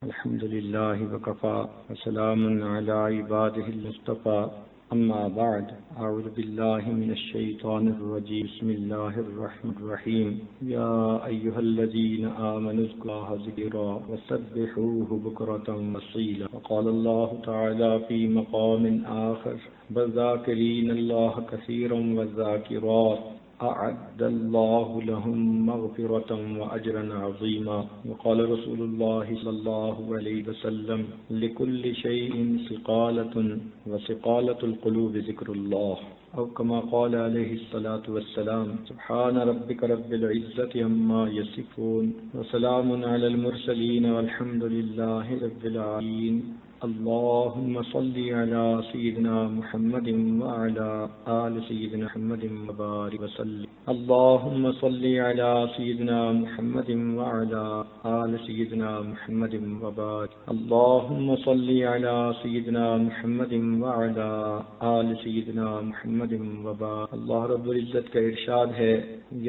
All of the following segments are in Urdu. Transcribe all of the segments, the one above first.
الحمد لله وكفى وسلام على عباده المصطفى أما بعد أعوذ بالله من الشيطان الرجيم بسم الله الرحمن الرحيم يا أيها الذين آمنوا اذكروا الله ذكرا وسبحوه بكرة وأصيلا وقال الله تعالى في مقام آخر والذاكرين الله كثيرا والذاكرات أعد الله لهم مغفرة وأجرا عظيما وقال رسول الله صلى الله عليه وسلم لكل شيء سقالة وسقالة القلوب ذكر الله أو كما قال عليه الصلاة والسلام سبحان ربك رب العزة عما يصفون وسلام على المرسلين والحمد لله رب العالمين اللهم صل على سيدنا محمد وعلى آل سيدنا محمد وبارك وسلم اللهم صل على سيدنا محمد وعلى آل سيدنا محمد وبارك اللهم صل على سيدنا محمد وعلى آل سيدنا محمد وبارك اللہ رب العزت کا ارشاد ہے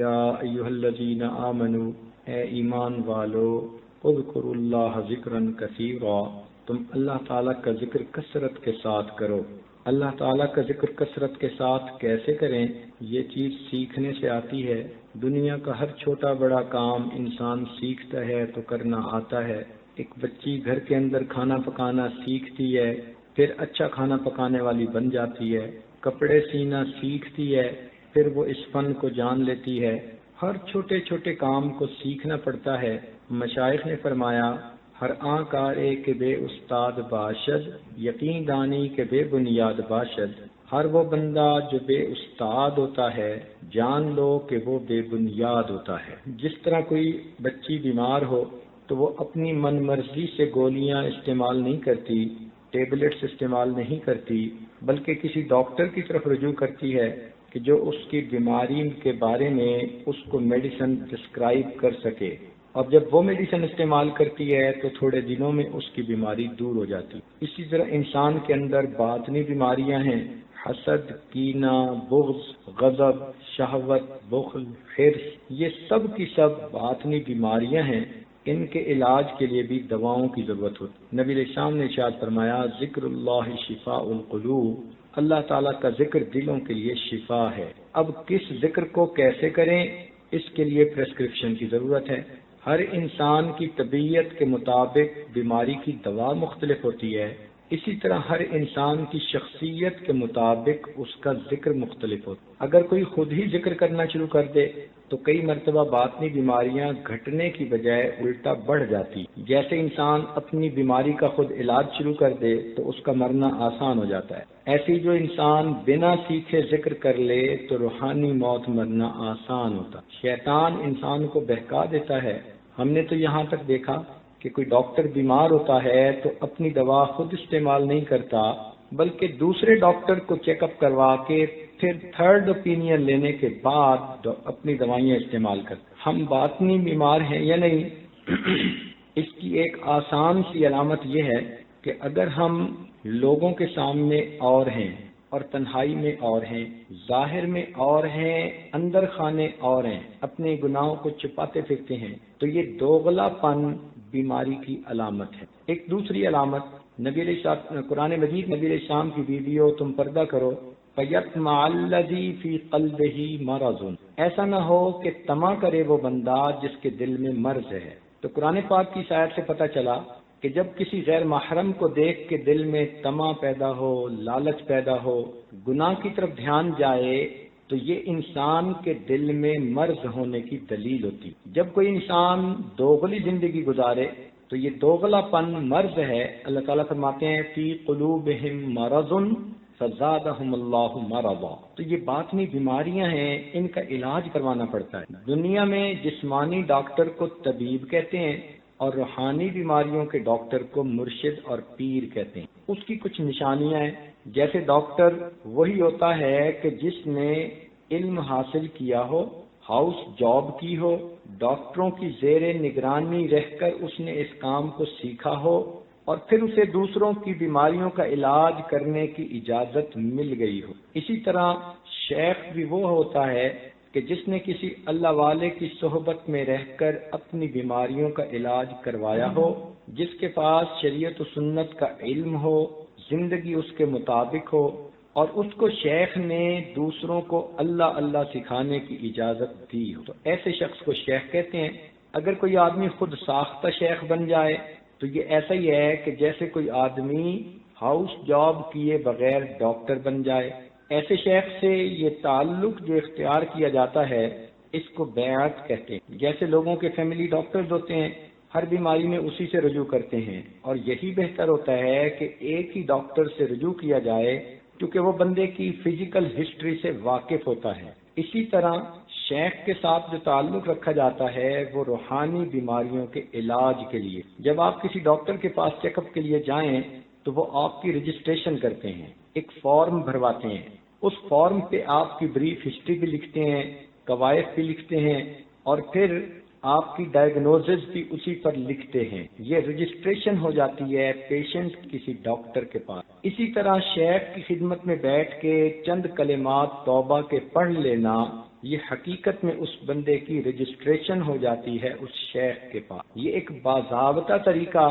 یا ایھا الذین آمنوا اے ایمان والو اذکروا اللہ ذکرا کثیرا تم اللہ تعالیٰ کا ذکر کثرت کے ساتھ کرو۔ اللہ تعالیٰ کا ذکر کثرت کے ساتھ کیسے کریں؟ یہ چیز سیکھنے سے آتی ہے۔ دنیا کا ہر چھوٹا بڑا کام انسان سیکھتا ہے تو کرنا آتا ہے۔ ایک بچی گھر کے اندر کھانا پکانا سیکھتی ہے، پھر اچھا کھانا پکانے والی بن جاتی ہے۔ کپڑے سینا سیکھتی ہے، پھر وہ اس فن کو جان لیتی ہے۔ ہر چھوٹے چھوٹے کام کو سیکھنا پڑتا ہے۔ مشائخ نے فرمایا ہر آن کارے کے بے استاد باشد یقین دانی کے بے بنیاد باشد۔ ہر وہ بندہ جو بے استاد ہوتا ہے جان لو کہ وہ بے بنیاد ہوتا ہے۔ جس طرح کوئی بچی بیمار ہو تو وہ اپنی من مرضی سے گولیاں استعمال نہیں کرتی، ٹیبلٹس استعمال نہیں کرتی، بلکہ کسی ڈاکٹر کی طرف رجوع کرتی ہے کہ جو اس کی بیماری کے بارے میں اس کو میڈیسن پرسکرائب کر سکے، اور جب وہ میڈیسن استعمال کرتی ہے تو تھوڑے دنوں میں اس کی بیماری دور ہو جاتی۔ اسی طرح انسان کے اندر باطنی بیماریاں ہیں، حسد، کینہ، بغض، غضب، شہوت، بخل، حرص، یہ سب کی سب باطنی بیماریاں ہیں۔ ان کے علاج کے لیے بھی دواؤں کی ضرورت ہوتی۔ نبی علیہ السلام نے ارشاد فرمایا ذکر اللہ شفاء القلوب، اللہ تعالیٰ کا ذکر دلوں کے لیے شفا ہے۔ اب کس ذکر کو کیسے کریں، اس کے لیے پرسکرپشن کی ضرورت ہے۔ ہر انسان کی طبیعت کے مطابق بیماری کی دوا مختلف ہوتی ہے، اسی طرح ہر انسان کی شخصیت کے مطابق اس کا ذکر مختلف ہوتا ہے۔ اگر کوئی خود ہی ذکر کرنا شروع کر دے تو کئی مرتبہ باطنی بیماریاں گھٹنے کی بجائے الٹا بڑھ جاتی۔ جیسے انسان اپنی بیماری کا خود علاج شروع کر دے تو اس کا مرنا آسان ہو جاتا ہے، ایسی جو انسان بنا سیکھے ذکر کر لے تو روحانی موت مرنا آسان ہوتا۔ شیطان انسان کو بہکا دیتا ہے۔ ہم نے تو یہاں تک دیکھا کہ کوئی ڈاکٹر بیمار ہوتا ہے تو اپنی دوا خود استعمال نہیں کرتا، بلکہ دوسرے ڈاکٹر کو چیک اپ کروا کے پھر تھرڈ اوپینین لینے کے بعد اپنی دوائیاں استعمال کرتا۔ ہم باطنی بیمار ہیں یا نہیں؟ اس کی ایک آسان سی علامت یہ ہے کہ اگر ہم لوگوں کے سامنے اور ہیں اور تنہائی میں اور ہیں، ظاہر میں اور ہیں، اندر خانے اور ہیں، اپنے گناہوں کو چھپاتے پھرتے ہیں، تو یہ دوغلا پن بیماری کی علامت ہے۔ ایک دوسری علامت نبی علیہ السلام، قرآن مجید نبی علیہ السلام کی ویڈیو تم پردہ کرو فَيَطْمَعَ الَّذِي فِي قَلْبِهِ مَرَضٌ، ایسا نہ ہو کہ طمع کرے وہ بندہ جس کے دل میں مرض ہے۔ تو قرآن پاک کی آیت سے پتہ چلا کہ جب کسی غیر محرم کو دیکھ کے دل میں طمع پیدا ہو، لالچ پیدا ہو، گناہ کی طرف دھیان جائے، تو یہ انسان کے دل میں مرض ہونے کی دلیل ہوتی۔ جب کوئی انسان دوغلی زندگی گزارے تو یہ دوغلا پن مرض ہے۔ اللہ تعالیٰ فرماتے ہیں فی قلوبہم مرض فزادہم اللہ مرضا، تو یہ باطنی بیماریاں ہیں، ان کا علاج کروانا پڑتا ہے۔ دنیا میں جسمانی ڈاکٹر کو طبیب کہتے ہیں اور روحانی بیماریوں کے ڈاکٹر کو مرشد اور پیر کہتے ہیں۔ اس کی کچھ نشانیاں ہیں، جیسے ڈاکٹر وہی ہوتا ہے کہ جس نے علم حاصل کیا ہو، ہاؤس جاب کی ہو، ڈاکٹروں کی زیر نگرانی رہ کر اس نے اس کام کو سیکھا ہو، اور پھر اسے دوسروں کی بیماریوں کا علاج کرنے کی اجازت مل گئی ہو۔ اسی طرح شیخ بھی وہ ہوتا ہے کہ جس نے کسی اللہ والے کی صحبت میں رہ کر اپنی بیماریوں کا علاج کروایا ہو، جس کے پاس شریعت و سنت کا علم ہو، زندگی اس کے مطابق ہو، اور اس کو شیخ نے دوسروں کو اللہ اللہ سکھانے کی اجازت دی ہو، تو ایسے شخص کو شیخ کہتے ہیں۔ اگر کوئی آدمی خود ساختہ شیخ بن جائے تو یہ ایسا ہی ہے کہ جیسے کوئی آدمی ہاؤس جاب کیے بغیر ڈاکٹر بن جائے۔ ایسے شیخ سے یہ تعلق جو اختیار کیا جاتا ہے اس کو بیعت کہتے ہیں۔ جیسے لوگوں کے فیملی ڈاکٹرز ہوتے ہیں، ہر بیماری میں اسی سے رجوع کرتے ہیں، اور یہی بہتر ہوتا ہے کہ ایک ہی ڈاکٹر سے رجوع کیا جائے کیونکہ وہ بندے کی فزیکل ہسٹری سے واقف ہوتا ہے۔ اسی طرح شیخ کے ساتھ جو تعلق رکھا جاتا ہے وہ روحانی بیماریوں کے علاج کے لیے۔ جب آپ کسی ڈاکٹر کے پاس چیک اپ کے لیے جائیں تو وہ آپ کی رجسٹریشن کرتے ہیں، ایک فارم بھرواتے ہیں، اس فارم پہ آپ کی بریف ہسٹری بھی لکھتے ہیں، قواعد بھی لکھتے ہیں، اور پھر آپ کی ڈائگنوزز بھی اسی پر لکھتے ہیں۔ یہ رجسٹریشن ہو جاتی ہے پیشنٹ کسی ڈاکٹر کے پاس۔ اسی طرح شیخ کی خدمت میں بیٹھ کے چند کلمات توبہ کے پڑھ لینا، یہ حقیقت میں اس بندے کی رجسٹریشن ہو جاتی ہے اس شیخ کے پاس۔ یہ ایک باضابطہ طریقہ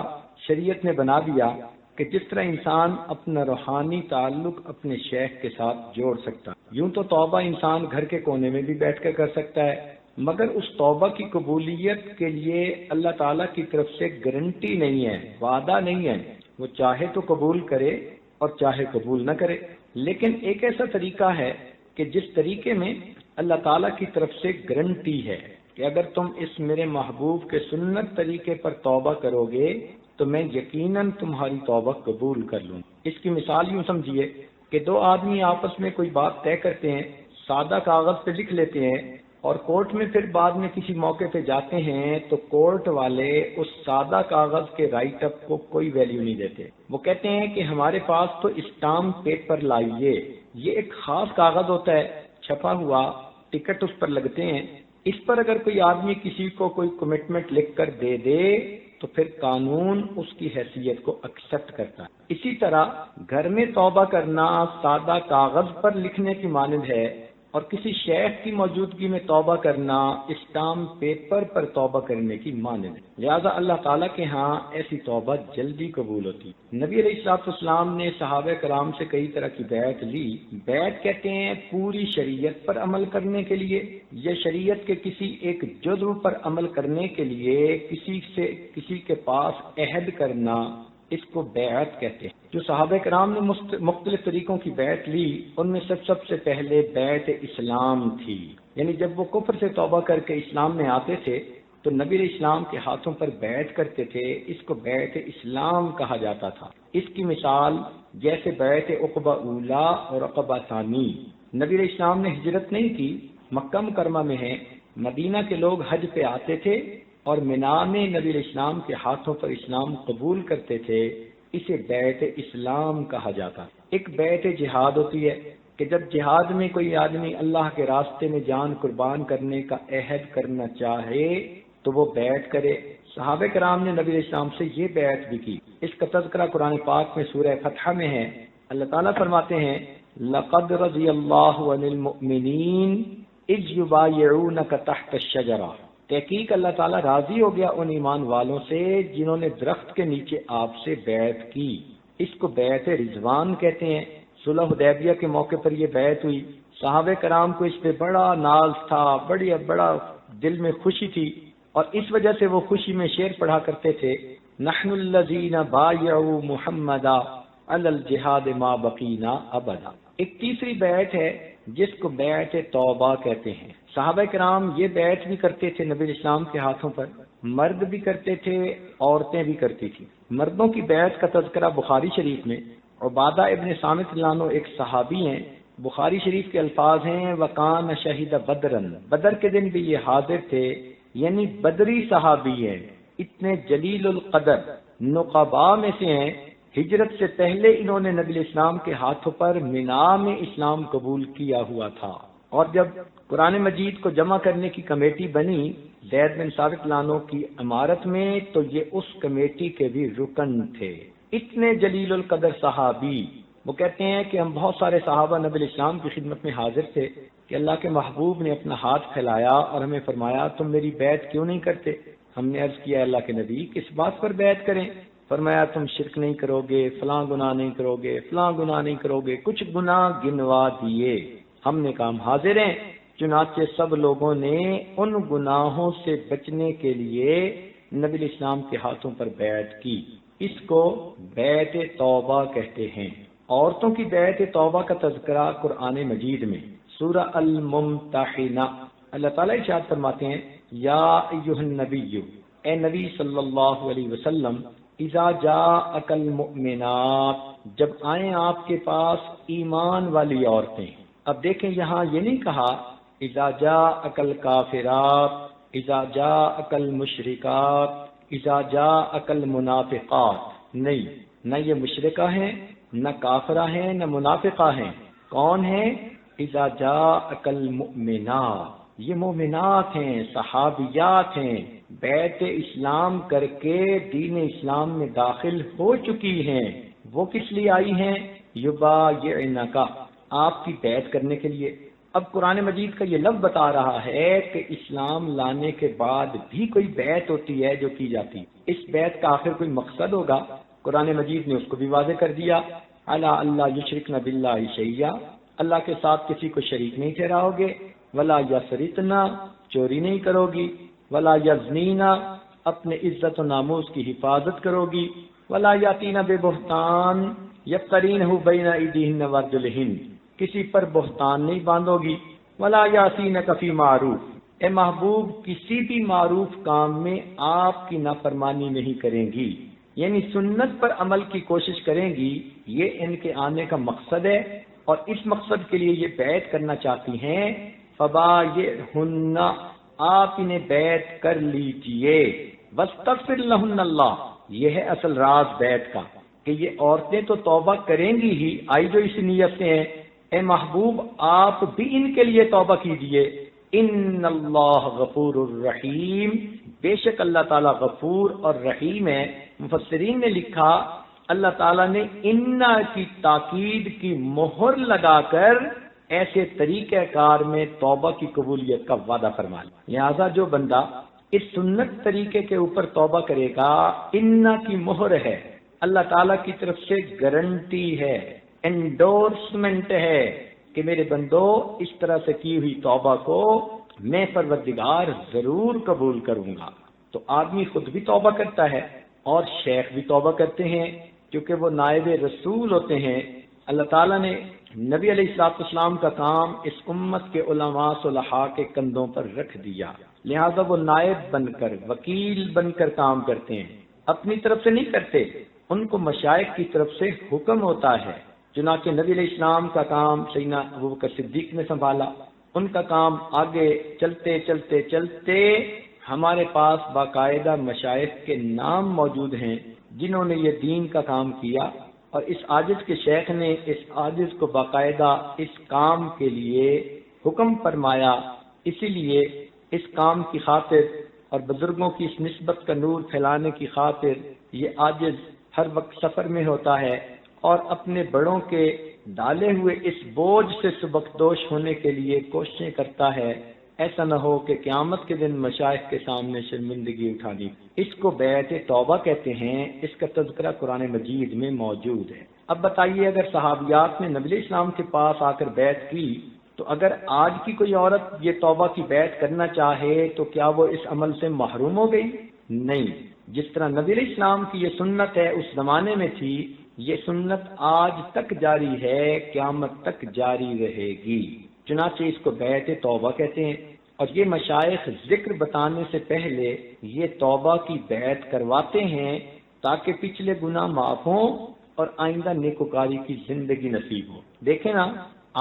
شریعت نے بنا دیا کہ جس طرح انسان اپنا روحانی تعلق اپنے شیخ کے ساتھ جوڑ سکتا۔ یوں تو توبہ انسان گھر کے کونے میں بھی بیٹھ کر سکتا ہے، مگر اس توبہ کی قبولیت کے لیے اللہ تعالیٰ کی طرف سے گارنٹی نہیں ہے، وعدہ نہیں ہے۔ وہ چاہے تو قبول کرے اور چاہے قبول نہ کرے، لیکن ایک ایسا طریقہ ہے کہ جس طریقے میں اللہ تعالیٰ کی طرف سے گارنٹی ہے کہ اگر تم اس میرے محبوب کے سنت طریقے پر توبہ کرو گے تو میں یقیناً تمہاری توبہ قبول کر لوں۔ اس کی مثال یوں سمجھیے کہ دو آدمی آپس میں کوئی بات طے کرتے ہیں، سادہ کاغذ پہ لکھ لیتے ہیں، اور کورٹ میں پھر بعد میں کسی موقع پہ جاتے ہیں تو کورٹ والے اس سادہ کاغذ کے رائٹ اپ کو کوئی ویلیو نہیں دیتے۔ وہ کہتے ہیں کہ ہمارے پاس تو اسٹامپ پیپر لائیے۔ یہ ایک خاص کاغذ ہوتا ہے، چھپا ہوا، ٹکٹ اس پر لگتے ہیں، اس پر اگر کوئی آدمی کسی کو کوئی کمٹمنٹ لکھ کر دے دے تو پھر قانون اس کی حیثیت کو ایکسپٹ کرتا ہے۔ اسی طرح گھر میں توبہ کرنا سادہ کاغذ پر لکھنے کی مانند ہے، اور کسی شیخ کی موجودگی میں توبہ کرنا اسٹامپ پیپر پر توبہ کرنے کی مانند ہے۔ لہذا اللہ تعالیٰ کے ہاں ایسی توبہ جلدی قبول ہوتی۔ نبی علیہ الصلوۃ والسلام نے صحابہ کرام سے کئی طرح کی بیعت لی۔ بیعت کہتے ہیں پوری شریعت پر عمل کرنے کے لیے یا شریعت کے کسی ایک جزو پر عمل کرنے کے لیے کسی کے پاس عہد کرنا، اس کو بیعت کہتے ہیں۔ جو صحابہ کرام نے مختلف طریقوں کی بیعت لی، ان میں سب سے پہلے بیعت اسلام تھی، یعنی جب وہ کفر سے توبہ کر کے اسلام میں آتے تھے تو نبی علیہ السلام کے ہاتھوں پر بیعت کرتے تھے، اس کو بیعت اسلام کہا جاتا تھا۔ اس کی مثال جیسے بیعت عقبہ اولا اور عقبہ ثانی۔ نبی علیہ السلام نے ہجرت نہیں کی، مکہ مکرمہ میں ہیں، مدینہ کے لوگ حج پہ آتے تھے اور مینا میں نبی علیہ السلام کے ہاتھوں پر اسلام قبول کرتے تھے، اسے بیعت اسلام کہا جاتا۔ ایک بیعت جہاد ہوتی ہے کہ جب جہاد میں کوئی آدمی اللہ کے راستے میں جان قربان کرنے کا عہد کرنا چاہے تو وہ بیعت کرے۔ صحابہ کرام نے نبی علیہ السلام سے یہ بیعت بھی کی۔ اس کا تذکرہ قرآن پاک میں سورہ فتح میں ہے۔ اللہ تعالیٰ فرماتے ہیں لَقَدْ رَضِيَ اللَّهُ عَنِ الْمُؤْمِنِينَ إِذْ يُبَايِعُونَكَ تَحْتَ الشَّجَرَةِ، تحقیق اللہ تعالیٰ راضی ہو گیا ان ایمان والوں سے جنہوں نے درخت کے نیچے آپ سے بیعت کی۔ اس کو بیعت رضوان کہتے ہیں۔ صلح حدیبیہ کے موقع پر یہ بیعت ہوئی۔ صحابہ کرام کو اس پہ بڑا ناز تھا، بڑا دل میں خوشی تھی، اور اس وجہ سے وہ خوشی میں شعر پڑھا کرتے تھے نحن الذین بایعوا محمدا علی الجہاد ما بقینا ابدا۔ ایک تیسری بیعت ہے جس کو بیعت توبہ کہتے ہیں۔ صحابہ کرام یہ بیعت بھی کرتے تھے نبی اسلام کے ہاتھوں پر، مرد بھی کرتے تھے، عورتیں بھی کرتی تھی۔ مردوں کی بیعت کا تذکرہ بخاری شریف میں، عبادہ ابن صامت اللہ عنہ ایک صحابی ہیں، بخاری شریف کے الفاظ ہیں وَقَانَ شَهِدَ بَدْرًا، بدر کے دن بھی یہ حاضر تھے، یعنی بدری صحابی ہیں، اتنے جلیل القدر نقباء میں سے ہیں۔ ہجرت سے پہلے انہوں نے نبی اسلام کے ہاتھوں پر مینا میں اسلام قبول کیا ہوا تھا، اور جب قرآن مجید کو جمع کرنے کی کمیٹی بنی زید بن ثابت عنہ کی امارت میں تو یہ اس کمیٹی کے بھی رکن تھے۔ اتنے جلیل القدر صحابی، وہ کہتے ہیں کہ ہم بہت سارے صحابہ نبی اسلام کی خدمت میں حاضر تھے کہ اللہ کے محبوب نے اپنا ہاتھ پھیلایا اور ہمیں فرمایا تم میری بیعت کیوں نہیں کرتے؟ ہم نے عرض کیا اللہ کے نبی کس بات پر بیعت کریں؟ فرمایا تم شرک نہیں کرو گے، فلاں گناہ نہیں کرو گے، فلاں گناہ نہیں کرو گے، کچھ گناہ گنوا دیے۔ ہم نے کہا ہم حاضر ہیں۔ چنانچہ سب لوگوں نے ان گناہوں سے بچنے کے لیے نبی علیہ السلام کے ہاتھوں پر بیعت کی۔ اس کو بیعت توبہ کہتے ہیں۔ عورتوں کی بیعت توبہ کا تذکرہ قرآن مجید میں سورہ الممتحنہ اللہ تعالیٰ ارشاد فرماتے ہیں یا ایھا النبی، اے نبی صلی اللہ علیہ وسلم، اذا جاءک المؤمنات، جب آئیں آپ کے پاس ایمان والی عورتیں۔ اب دیکھیں یہاں یہ نہیں کہا اذا جاءک الکافرات، اذا جاءک المشرکات، اذا جاءک المنافقات، نہیں، نہ یہ مشرکہ ہیں، نہ کافرہ ہیں، نہ منافقہ ہیں۔ کون ہیں؟ اذا جاءک المؤمنات، یہ مومنات ہیں، صحابیات ہیں، بیعت اسلام کر کے دین اسلام میں داخل ہو چکی ہیں۔ وہ کس لیے آئی ہیں؟ یبایعنک، آپ کی بیعت کرنے کے لیے۔ اب قرآن مجید کا یہ لفظ بتا رہا ہے کہ اسلام لانے کے بعد بھی کوئی بیعت ہوتی ہے جو کی جاتی۔ اس بیعت کا آخر کوئی مقصد ہوگا، قرآن مجید نے اس کو بھی واضح کر دیا، الا اللہ یشرکن باللہ شیئا، اللہ کے ساتھ کسی کو شریک نہیں ٹھہراؤ گے، ولا یسرقنا، چوری نہیں کرو گی، ولا یزنینا، اپنے عزت و ناموس کی حفاظت کرو گی، ولا یاتینا ببہتان یفترینہ بین ایدیہن وارجلہن، کسی پر بہتان نہیں باندھو گی، ولا یاسینک فی معروف، اے محبوب کسی بھی معروف کام میں آپ کی نافرمانی نہیں کریں گی، یعنی سنت پر عمل کی کوشش کریں گی۔ یہ ان کے آنے کا مقصد ہے، اور اس مقصد کے لیے یہ بیعت کرنا چاہتی ہیں۔ فبایعہن، آپ انہیں بیعت کر لیجئے، واستغفر لہن اللہ، یہ ہے اصل راز بیعت کا، کہ یہ عورتیں تو توبہ کریں گی ہی، آئی جو اس نیت سے ہیں، اے محبوب آپ بھی ان کے لیے توبہ کیجئے۔ ان اللہ غفور الرحیم، بے شک اللہ تعالیٰ غفور اور رحیم ہے۔ مفسرین نے لکھا اللہ تعالیٰ نے ان کی تاکید کی مہر لگا کر ایسے طریقہ کار میں توبہ کی قبولیت کا وعدہ فرما لیا۔ لہذا جو بندہ اس سنت طریقے کے اوپر توبہ کرے گا، ان کی مہر ہے، اللہ تعالیٰ کی طرف سے گارنٹی ہے، انڈورسمنٹ ہے کہ میرے بندو اس طرح سے کی ہوئی توبہ کو میں پروردگار ضرور قبول کروں گا۔ تو آدمی خود بھی توبہ کرتا ہے اور شیخ بھی توبہ کرتے ہیں، کیونکہ وہ نائب رسول ہوتے ہیں۔ اللہ تعالیٰ نے نبی علیہ السلام کا کام اس امت کے علماء صلحاء کے کندھوں پر رکھ دیا، لہذا وہ نائب بن کر، وکیل بن کر کام کرتے ہیں، اپنی طرف سے نہیں کرتے، ان کو مشائخ کی طرف سے حکم ہوتا ہے۔ چنانچہ نبی علیہ السلام کا کام سیدنا ابوبکر صدیق نے سنبھالا، ان کا کام آگے چلتے چلتے چلتے ہمارے پاس باقاعدہ مشائخ کے نام موجود ہیں جنہوں نے یہ دین کا کام کیا، اور اس عاجز کے شیخ نے اس عاجز کو باقاعدہ اس کام کے لیے حکم فرمایا۔ اسی لیے اس کام کی خاطر اور بزرگوں کی اس نسبت کا نور پھیلانے کی خاطر یہ عاجز ہر وقت سفر میں ہوتا ہے اور اپنے بڑوں کے ڈالے ہوئے اس بوجھ سے سبکدوش ہونے کے لیے کوششیں کرتا ہے، ایسا نہ ہو کہ قیامت کے دن مشائخ کے سامنے شرمندگی اٹھانی۔ اس کو بیعت توبہ کہتے ہیں، اس کا تذکرہ قرآن مجید میں موجود ہے۔ اب بتائیے اگر صحابیات نے نبی علیہ السلام کے پاس آ کر بیعت کی، تو اگر آج کی کوئی عورت یہ توبہ کی بیعت کرنا چاہے تو کیا وہ اس عمل سے محروم ہو گئی؟ نہیں، جس طرح نبی علیہ السلام کی یہ سنت ہے اس زمانے میں تھی، یہ سنت آج تک جاری ہے، قیامت تک جاری رہے گی۔ چنانچہ اس کو بیعت توبہ کہتے ہیں، اور یہ مشائخ ذکر بتانے سے پہلے یہ توبہ کی بیعت کرواتے ہیں تاکہ پچھلے گناہ معاف ہوں اور آئندہ نیکوکاری کی زندگی نصیب ہو۔ دیکھیں نا،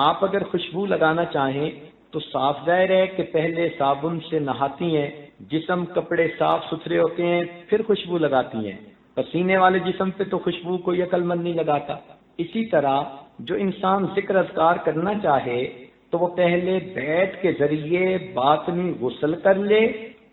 آپ اگر خوشبو لگانا چاہیں تو صاف ظاہر ہے کہ پہلے صابن سے نہاتی ہیں، جسم کپڑے صاف ستھرے ہوتے ہیں، پھر خوشبو لگاتی ہیں۔ پسینے والے جسم پہ تو خوشبو کوئی عقل مند نہیں لگاتا۔ اسی طرح جو انسان ذکر اذکار کرنا چاہے تو وہ پہلے بیعت کے ذریعے باطنی غسل کر لے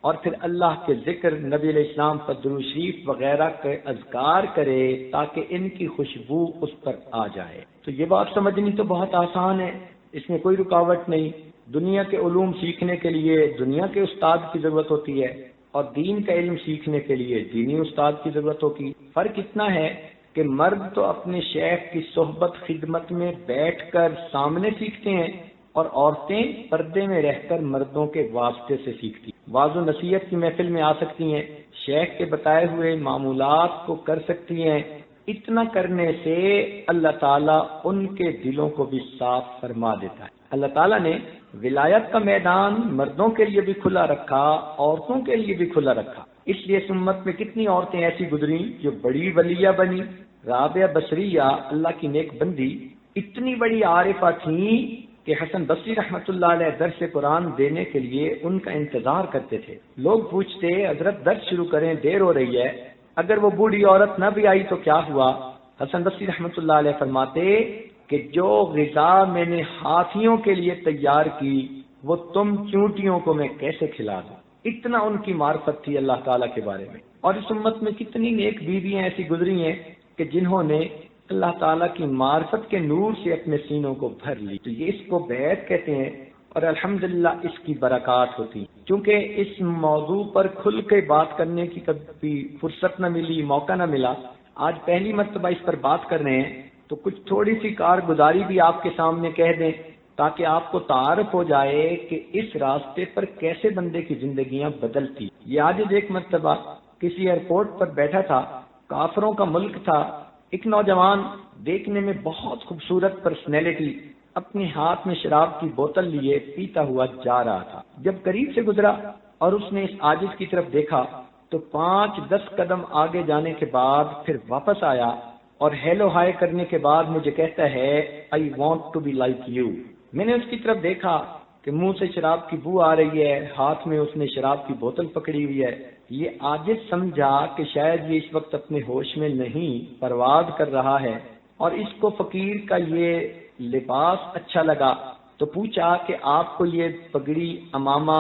اور پھر اللہ کے ذکر، نبی علیہ السلام پر درود شریف وغیرہ کے اذکار کرے تاکہ ان کی خوشبو اس پر آ جائے۔ تو یہ بات سمجھنی تو بہت آسان ہے، اس میں کوئی رکاوٹ نہیں۔ دنیا کے علوم سیکھنے کے لیے دنیا کے استاد کی ضرورت ہوتی ہے، اور دین کا علم سیکھنے کے لیے دینی استاد کی ضرورت ہوگی۔ فرق اتنا ہے کہ مرد تو اپنے شیخ کی صحبت خدمت میں بیٹھ کر سامنے سیکھتے ہیں اور عورتیں پردے میں رہ کر مردوں کے واسطے سے سیکھتی ہیں۔ واعظ و نصیحت کی محفل میں آ سکتی ہیں، شیخ کے بتائے ہوئے معمولات کو کر سکتی ہیں۔ اتنا کرنے سے اللہ تعالیٰ ان کے دلوں کو بھی صاف فرما دیتا ہے۔ اللہ تعالیٰ نے ولایت کا میدان مردوں کے لیے بھی کھلا رکھا، عورتوں کے لیے بھی کھلا رکھا۔ اس لیے اس امت میں کتنی عورتیں ایسی گزری جو بڑی ولیہ بنی۔ رابعہ بصریہ اللہ کی نیک بندی اتنی بڑی عارفہ تھیں کہ حسن بصری رحمۃ اللہ علیہ درس قرآن دینے کے لیے ان کا انتظار کرتے تھے۔ لوگ پوچھتے حضرت درس شروع کریں، دیر ہو رہی ہے، اگر وہ بوڑھی عورت نہ بھی آئی تو کیا ہوا؟ حسن بصری رحمۃ اللہ علیہ فرماتے کہ جو غذا میں نے ہاتھیوں کے لیے تیار کی وہ تم چونٹیوں کو میں کیسے کھلا دوں؟ اتنا ان کی معرفت تھی اللہ تعالیٰ کے بارے میں۔ اور اس امت میں کتنی نیک بیویاں ایسی گزری ہیں کہ جنہوں نے اللہ تعالیٰ کی معرفت کے نور سے اپنے سینوں کو بھر لی۔ تو یہ اس کو بیعت کہتے ہیں اور الحمدللہ اس کی برکات ہوتی ہیں۔ چونکہ اس موضوع پر کھل کے بات کرنے کی کبھی فرصت نہ ملی، موقع نہ ملا، آج پہلی مرتبہ اس پر بات کر رہے ہیں، تو کچھ تھوڑی سی کارگزاری بھی آپ کے سامنے کہہ دیں تاکہ آپ کو تعارف ہو جائے کہ اس راستے پر کیسے بندے کی زندگیاں بدلتی۔ یہ آج ایک مرتبہ کسی ایئرپورٹ پر بیٹھا تھا، کافروں کا ملک تھا، ایک نوجوان دیکھنے میں بہت خوبصورت پرسنالٹی اپنے ہاتھ میں شراب کی بوتل لیے پیتا ہوا جا رہا تھا۔ جب قریب سے گزرا اور اس نے اس عاجز کی طرف دیکھا تو 5-10 قدم آگے جانے کے بعد پھر واپس آیا اور ہیلو ہائے کرنے کے بعد مجھے کہتا ہے I want to be like you. میں نے اس کی طرف دیکھا کہ منہ سے شراب کی بو آ رہی ہے، ہاتھ میں اس نے شراب کی بوتل پکڑی ہوئی ہے۔ یہ عاجز سمجھا کہ شاید یہ اس وقت اپنے ہوش میں نہیں، پرواز کر رہا ہے، اور اس کو فقیر کا یہ لباس اچھا لگا تو پوچھا کہ آپ کو یہ پگڑی، امامہ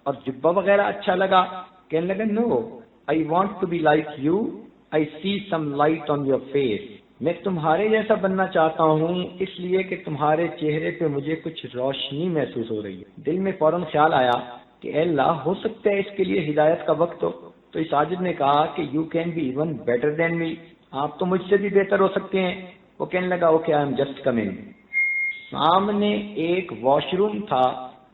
اور جبہ وغیرہ اچھا لگا؟ کہنے لگا no, I want to be like you, I see some light on your face. میں تمہارے جیسا بننا چاہتا ہوں اس لیے کہ تمہارے چہرے پہ مجھے کچھ روشنی محسوس ہو رہی ہے۔ دل میں فوراً خیال آیا کہ اے اللہ، ہو سکتا ہے اس کے لیے ہدایت کا وقت ہو۔ تو اس عاجز نے کہا کہ you can be even better than me, آپ تو مجھ سے بھی بہتر ہو سکتے ہیں۔ وہ کہنے لگا okay I am just coming. سامنے ایک واش روم تھا،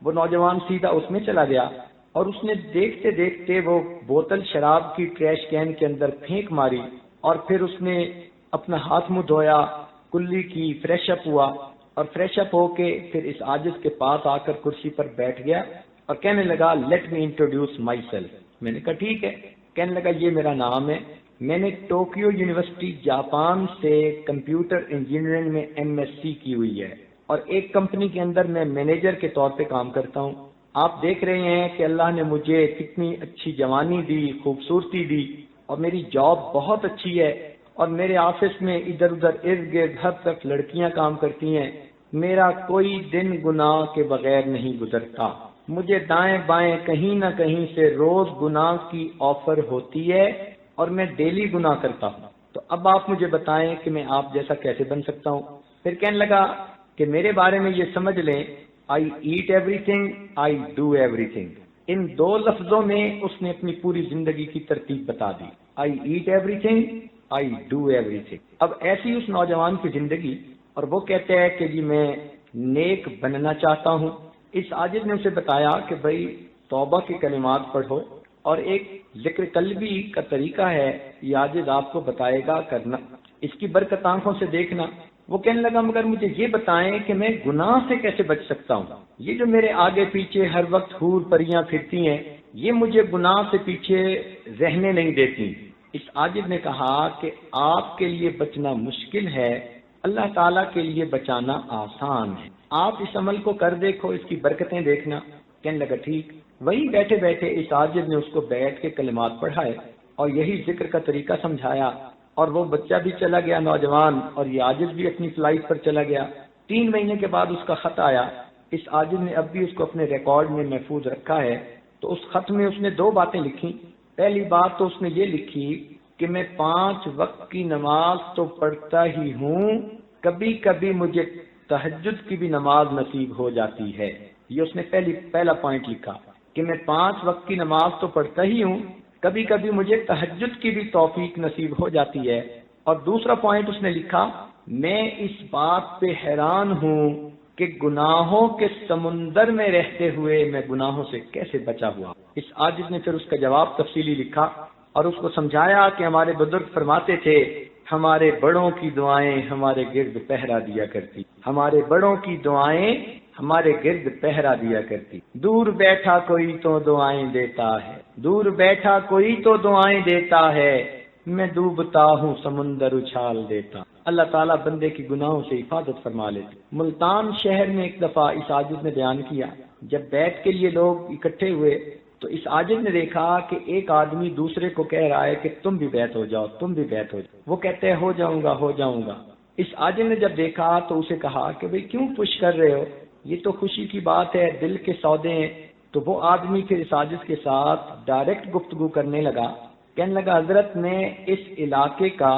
وہ نوجوان سیدھا اس میں چلا گیا اور اس نے دیکھتے دیکھتے وہ بوتل شراب کی ٹریش کین کے اندر پھینک ماری، اور پھر اس نے اپنا ہاتھ منہ دھویا، کلی کی، فریش اپ ہوا، اور فریش اپ ہو کے پھر اس عاجز کے پاس آ کر کرسی پر بیٹھ گیا اور کہنے لگا let me introduce my self. میں نے کہا ٹھیک ہے۔ کہنے لگا یہ میرا نام ہے، میں نے ٹوکیو یونیورسٹی جاپان سے کمپیوٹر انجینئرنگ میں MS-C کی ہوئی ہے، اور ایک کمپنی کے اندر میں مینیجر کے طور پہ کام کرتا ہوں۔ آپ دیکھ رہے ہیں کہ اللہ نے مجھے کتنی اچھی جوانی دی، خوبصورتی دی، اور میری جاب بہت اچھی ہے، اور میرے آفس میں ادھر ادھر ارد گرد ہر طرف لڑکیاں کام کرتی ہیں۔ میرا کوئی دن گناہ کے بغیر نہیں گزرتا، مجھے دائیں بائیں کہیں نہ کہیں سے روز گناہ کی آفر ہوتی ہے، اور میں ڈیلی گناہ کرتا ہوں۔ تو اب آپ مجھے بتائیں کہ میں آپ جیسا کیسے بن سکتا ہوں؟ پھر کہنے لگا کہ میرے بارے میں یہ سمجھ لیں، I ate everything, I do everything. ان 2 لفظوں میں اس نے اپنی پوری زندگی کی ترتیب بتا دی، I ate everything, I do everything. اب ایسی اس نوجوان کی زندگی، اور وہ کہتے ہیں کہ جی میں نیک بننا چاہتا ہوں۔ اس عاجز نے اسے بتایا کہ بھائی توبہ کے کلمات پڑھو، اور ایک ذکر قلبی کا طریقہ ہے، یہ عاجز آپ کو بتائے گا کرنا، اس کی برکت آنکھوں سے دیکھنا۔ وہ کہنے لگا مگر مجھے یہ بتائیں کہ میں گناہ سے کیسے بچ سکتا ہوں؟ یہ جو میرے آگے پیچھے ہر وقت حور پریاں پھرتی ہیں، یہ مجھے گناہ سے پیچھے رہنے نہیں دیتی۔ اس عاجز نے کہا کہ آپ کے لیے بچنا مشکل ہے، اللہ تعالیٰ کے لیے بچانا آسان ہے، آپ اس عمل کو کر دیکھو، اس کی برکتیں دیکھنا۔ کہنے لگا ٹھیک۔ وہی بیٹھے بیٹھے اس عاجز نے اس کو بیٹھ کے کلمات پڑھائے اور یہی ذکر کا طریقہ سمجھایا، اور وہ بچہ بھی چلا گیا نوجوان، اور یہ عاجز بھی اپنی فلائٹ پر چلا گیا۔ 3 مہینے کے بعد اس کا خط آیا، اس عاجز نے اب بھی اس کو اپنے ریکارڈ میں محفوظ رکھا ہے۔ تو اس خط میں اس نے 2 باتیں لکھی۔ پہلی بات تو اس نے یہ لکھی کہ میں 5 وقت کی نماز تو پڑھتا ہی ہوں، کبھی کبھی مجھے تہجد کی بھی نماز نصیب ہو جاتی ہے۔ یہ اس نے پہلا پوائنٹ لکھا۔ کہ میں 5 وقت کی نماز تو پڑھتا ہی ہوں، کبھی کبھی مجھے تہجد کی بھی توفیق نصیب ہو جاتی ہے۔ اور دوسرا پوائنٹ اس نے لکھا، میں اس بات پہ حیران ہوں کہ گناہوں کے سمندر میں رہتے ہوئے میں گناہوں سے کیسے بچا ہوا۔ اس عاجز نے پھر اس کا جواب تفصیلی لکھا اور اس کو سمجھایا کہ ہمارے بزرگ فرماتے تھے، ہمارے بڑوں کی دعائیں ہمارے گرد پہرا دیا کرتی، ہمارے بڑوں کی دعائیں ہمارے گرد پہرا دیا کرتی۔ دور بیٹھا کوئی تو دعائیں دیتا ہے، دور بیٹھا کوئی تو دعائیں دیتا ہے، میں ڈوبتا ہوں سمندر اچھال دیتا۔ اللہ تعالیٰ بندے کی گناہوں سے حفاظت فرما لیتے۔ ملتان شہر میں ایک دفعہ اس عاجز نے بیان کیا، جب بیت کے لیے لوگ اکٹھے ہوئے تو اس عاجز نے دیکھا کہ ایک آدمی دوسرے کو کہہ رہا ہے کہ تم بھی بیت ہو جاؤ، تم بھی بیت ہو جاؤ۔ وہ کہتے ہیں ہو جاؤں گا، ہو جاؤں گا۔ اس عاجز نے جب دیکھا تو اسے کہا کہ بھئی کیوں پش کر رہے ہو، یہ تو خوشی کی بات ہے، دل کے سودے ہیں۔ تو وہ آدمی پھر اس عاجز کے ساتھ ڈائریکٹ گفتگو کرنے لگا، کہنے لگا حضرت میں اس علاقے کا